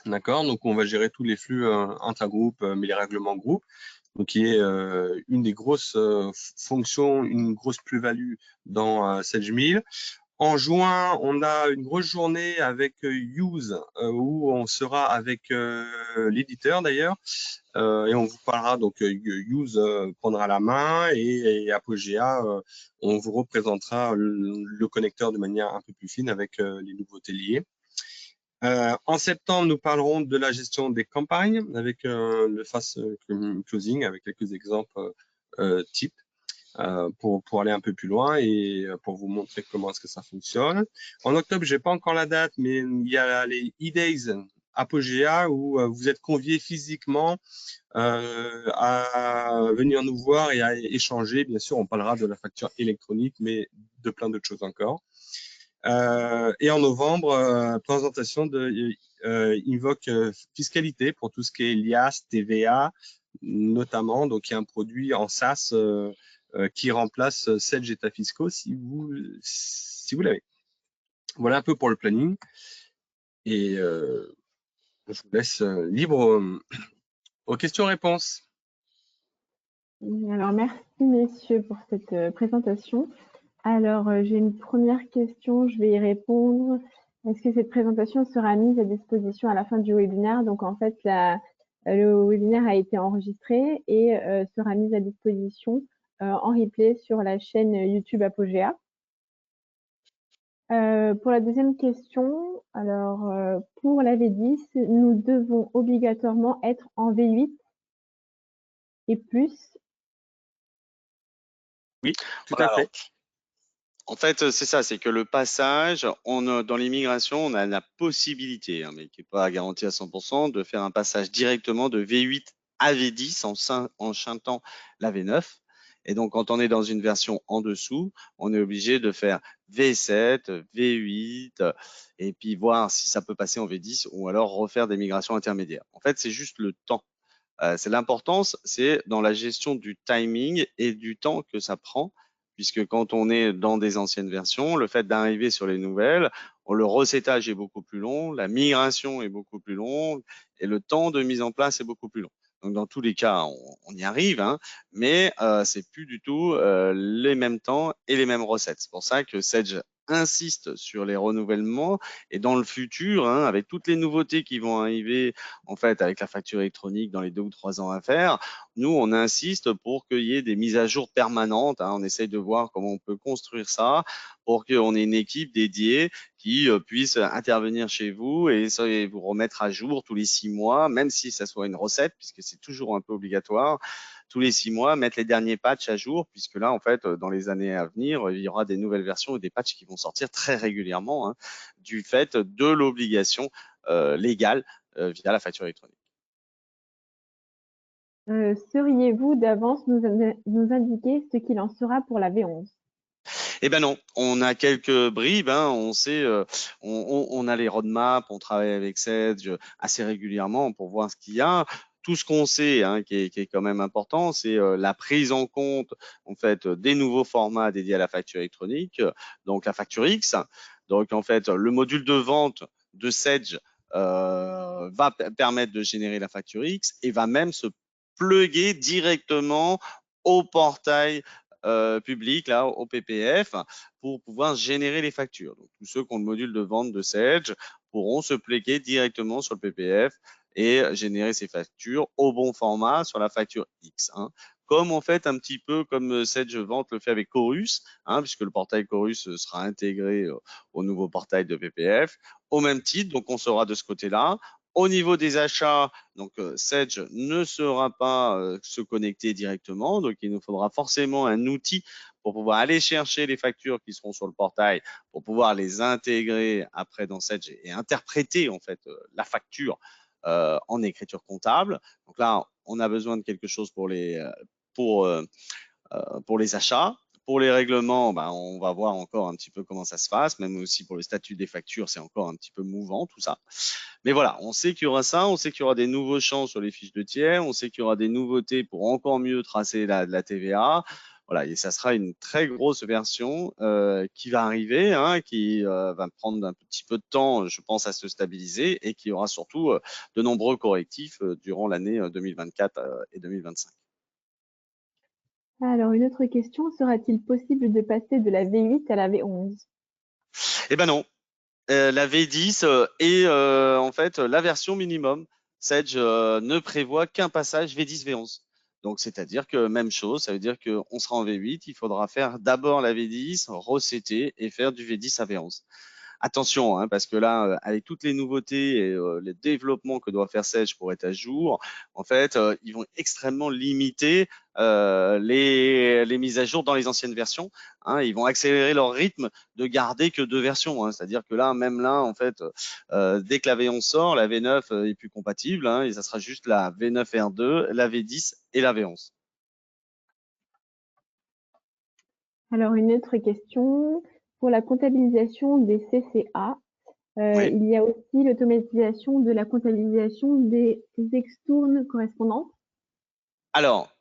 D'accord, donc on va gérer tous les flux intra-groupes, mais les règlements groupes, donc qui est une des grosses fonctions, une grosse plus-value dans Sage 1000. En juin, on a une grosse journée avec Use, où on sera avec l'éditeur d'ailleurs, et on vous parlera, donc Use prendra la main et Apogea, on vous représentera le connecteur de manière un peu plus fine avec les nouveautés liées. En septembre, nous parlerons de la gestion des campagnes avec le fast closing, avec quelques exemples types. Pour aller un peu plus loin et pour vous montrer comment est-ce que ça fonctionne. En octobre, j'ai pas encore la date, mais il y a les e-days Apogea où vous êtes conviés physiquement à venir nous voir et à échanger. Bien sûr, on parlera de la facture électronique, mais de plein d'autres choses encore. Et en novembre, présentation de Invoke Fiscalité pour tout ce qui est l'IAS, TVA, notamment. Donc, il y a un produit en SaaS qui remplace Sedge États fiscaux si vous l'avez. Voilà un peu pour le planning. Et je vous laisse libre aux questions-réponses. Alors, merci messieurs pour cette présentation. Alors, j'ai une première question, je vais y répondre. Est-ce que cette présentation sera mise à disposition à la fin du webinaire? Donc, en fait, le webinaire a été enregistré et sera mis à disposition en replay sur la chaîne YouTube Apogea. Pour la deuxième question, alors pour la V10, nous devons obligatoirement être en V8 et plus. Oui, tout Voilà, à fait. en fait, c'est ça, c'est que le passage, dans l'immigration, on a la possibilité, mais qui n'est pas garantie à 100%, de faire un passage directement de V8 à V10 en chantant la V9. Et donc, quand on est dans une version en dessous, on est obligé de faire V7, V8, et puis voir si ça peut passer en V10 ou alors refaire des migrations intermédiaires. En fait, c'est juste le temps. C'est l'importance, c'est dans la gestion du timing et du temps que ça prend, puisque quand on est dans des anciennes versions, le fait d'arriver sur les nouvelles, le recettage est beaucoup plus long, la migration est beaucoup plus longue et le temps de mise en place est beaucoup plus long. Donc dans tous les cas, on y arrive, mais c'est plus du tout les mêmes temps et les mêmes recettes. C'est pour ça que Sedge insiste sur les renouvellements et dans le futur, avec toutes les nouveautés qui vont arriver en fait avec la facture électronique dans les 2 ou 3 ans à faire, nous on insiste pour qu'il y ait des mises à jour permanentes. On essaye de voir comment on peut construire ça pour qu'on ait une équipe dédiée qui puisse intervenir chez vous et vous remettre à jour tous les 6 mois, même si ça soit une recette, puisque c'est toujours un peu obligatoire. Tous les 6 mois, mettre les derniers patchs à jour, puisque là, en fait, dans les années à venir, il y aura des nouvelles versions et des patchs qui vont sortir très régulièrement du fait de l'obligation légale via la facture électronique. Seriez-vous d'avance nous indiquer ce qu'il en sera pour la V11? Eh ben non, on a quelques bribes, on sait, on a les roadmaps, on travaille avec Sedge assez régulièrement pour voir ce qu'il y a. Tout ce qu'on sait, qui est quand même important, c'est la prise en compte en fait des nouveaux formats dédiés à la facture électronique, donc la facture X. Donc en fait, le module de vente de Sedge va permettre de générer la facture X et va même se plugger directement au portail public, là, au PPF, pour pouvoir générer les factures. Donc, tous ceux qui ont le module de vente de Sedge pourront se plugger directement sur le PPF et générer ces factures au bon format sur la facture X. Comme en fait un petit peu comme Sedge Vente le fait avec Chorus, puisque le portail Chorus sera intégré au nouveau portail de PPF. Au même titre, donc on sera de ce côté-là. Au niveau des achats, donc Sedge ne sera pas se connecter directement, donc il nous faudra forcément un outil pour pouvoir aller chercher les factures qui seront sur le portail, pour pouvoir les intégrer après dans Sedge et interpréter en fait la facture en écriture comptable. Donc là, on a besoin de quelque chose pour les achats. Pour les règlements, on va voir encore un petit peu comment ça se passe, même aussi pour le statut des factures, c'est encore un petit peu mouvant tout ça. Mais voilà, on sait qu'il y aura ça, on sait qu'il y aura des nouveaux champs sur les fiches de tiers, on sait qu'il y aura des nouveautés pour encore mieux tracer la TVA. Voilà, et ça sera une très grosse version qui va arriver, qui va prendre un petit peu de temps, je pense, à se stabiliser et qui aura surtout de nombreux correctifs durant l'année 2024 et 2025. Alors, une autre question, sera-t-il possible de passer de la V8 à la V11? Eh ben non. La V10 est en fait la version minimum. Sage ne prévoit qu'un passage V10 V11. Donc c'est-à-dire que même chose, ça veut dire qu'on sera en V8, il faudra faire d'abord la V10, resetter et faire du V10 à V11. Attention, hein, parce que là, avec toutes les nouveautés et les développements que doit faire Sage pour être à jour, en fait, ils vont extrêmement limiter les mises à jour dans les anciennes versions. Hein. Ils vont accélérer leur rythme de garder que 2 versions. Hein. C'est-à-dire que là, même là, en fait, dès que la V11 sort, la V9 est plus compatible, hein, et ça sera juste la V9 R2, la V10 et la V11. Alors, une autre question. Pour la comptabilisation des CCA, Oui. il y a aussi l'automatisation de la comptabilisation des extournes correspondantes. Alors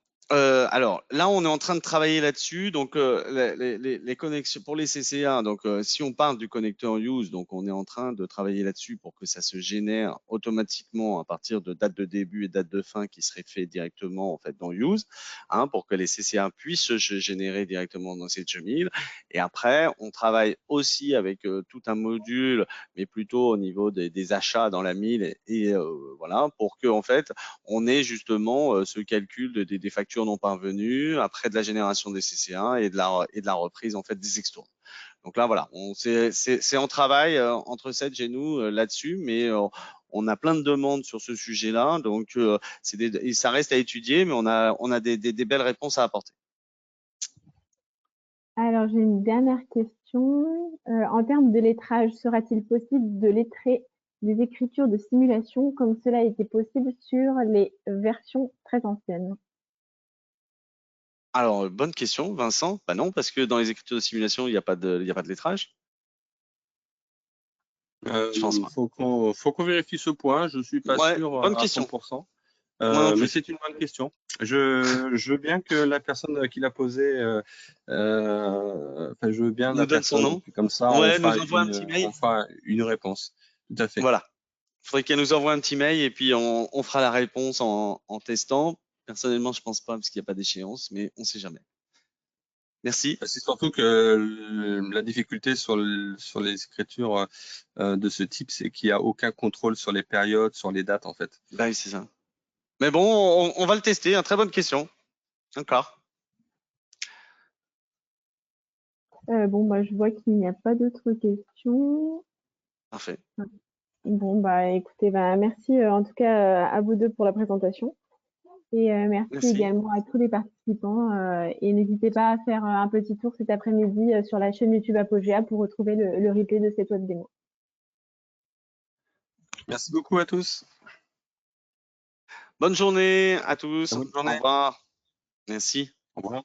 là, on est en train de travailler là-dessus. Donc, les connexions pour les CCA. Donc, si on parle du connecteur use, donc on est en train de travailler là-dessus pour que ça se génère automatiquement à partir de date de début et date de fin qui serait fait directement en fait dans use, hein, pour que les CCA puissent se générer directement dans cette 2000. Et après, on travaille aussi avec tout un module, mais plutôt au niveau des achats dans la 1000 et voilà, pour que en fait on ait justement ce calcul des factures non parvenues après de la génération des CCA et de la reprise en fait des extournes. Donc là, voilà, c'est en travail entre Sage et nous là-dessus, mais on a plein de demandes sur ce sujet-là, donc ça reste à étudier, mais on a des belles réponses à apporter. Alors, j'ai une dernière question. En termes de lettrage, sera-t-il possible de lettrer des écritures de simulation comme cela a été possible sur les versions très anciennes? Alors, bonne question, Vincent. Bah non, parce que dans les écritures de simulation, il n'y a pas de lettrage. Je pense pas. Faut qu'on vérifie ce point. Je suis pas Ouais, sûr bonne à question. 100%. Moi non Mais plus. c'est une bonne question. Je veux bien que la personne qui l'a posée, enfin, je veux bien Nous la donne son personne, et nom. puis comme ça, Ouais, nous envoie un petit on mail. fera une réponse. Tout à fait. Voilà. Il faudrait qu'elle nous envoie un petit mail et puis on fera la réponse en testant. Personnellement, je pense pas parce qu'il n'y a pas d'échéance, mais on sait jamais. Merci. C'est surtout que la difficulté sur les écritures de ce type, c'est qu'il n'y a aucun contrôle sur les périodes, sur les dates, en fait. Bah oui, c'est ça. Mais bon, on va le tester. Très bonne question. Encore. Bon, bah, je vois qu'il n'y a pas d'autres questions. Parfait. Bon, bah, écoutez, bah, merci en tout cas à vous deux pour la présentation. Et merci Merci. également à tous les participants. Et n'hésitez pas à faire un petit tour cet après-midi sur la chaîne YouTube Apogea pour retrouver le replay de cette web démo. Merci beaucoup à tous. Bonne journée à tous. Bonne Au journée. revoir. Merci. Au revoir.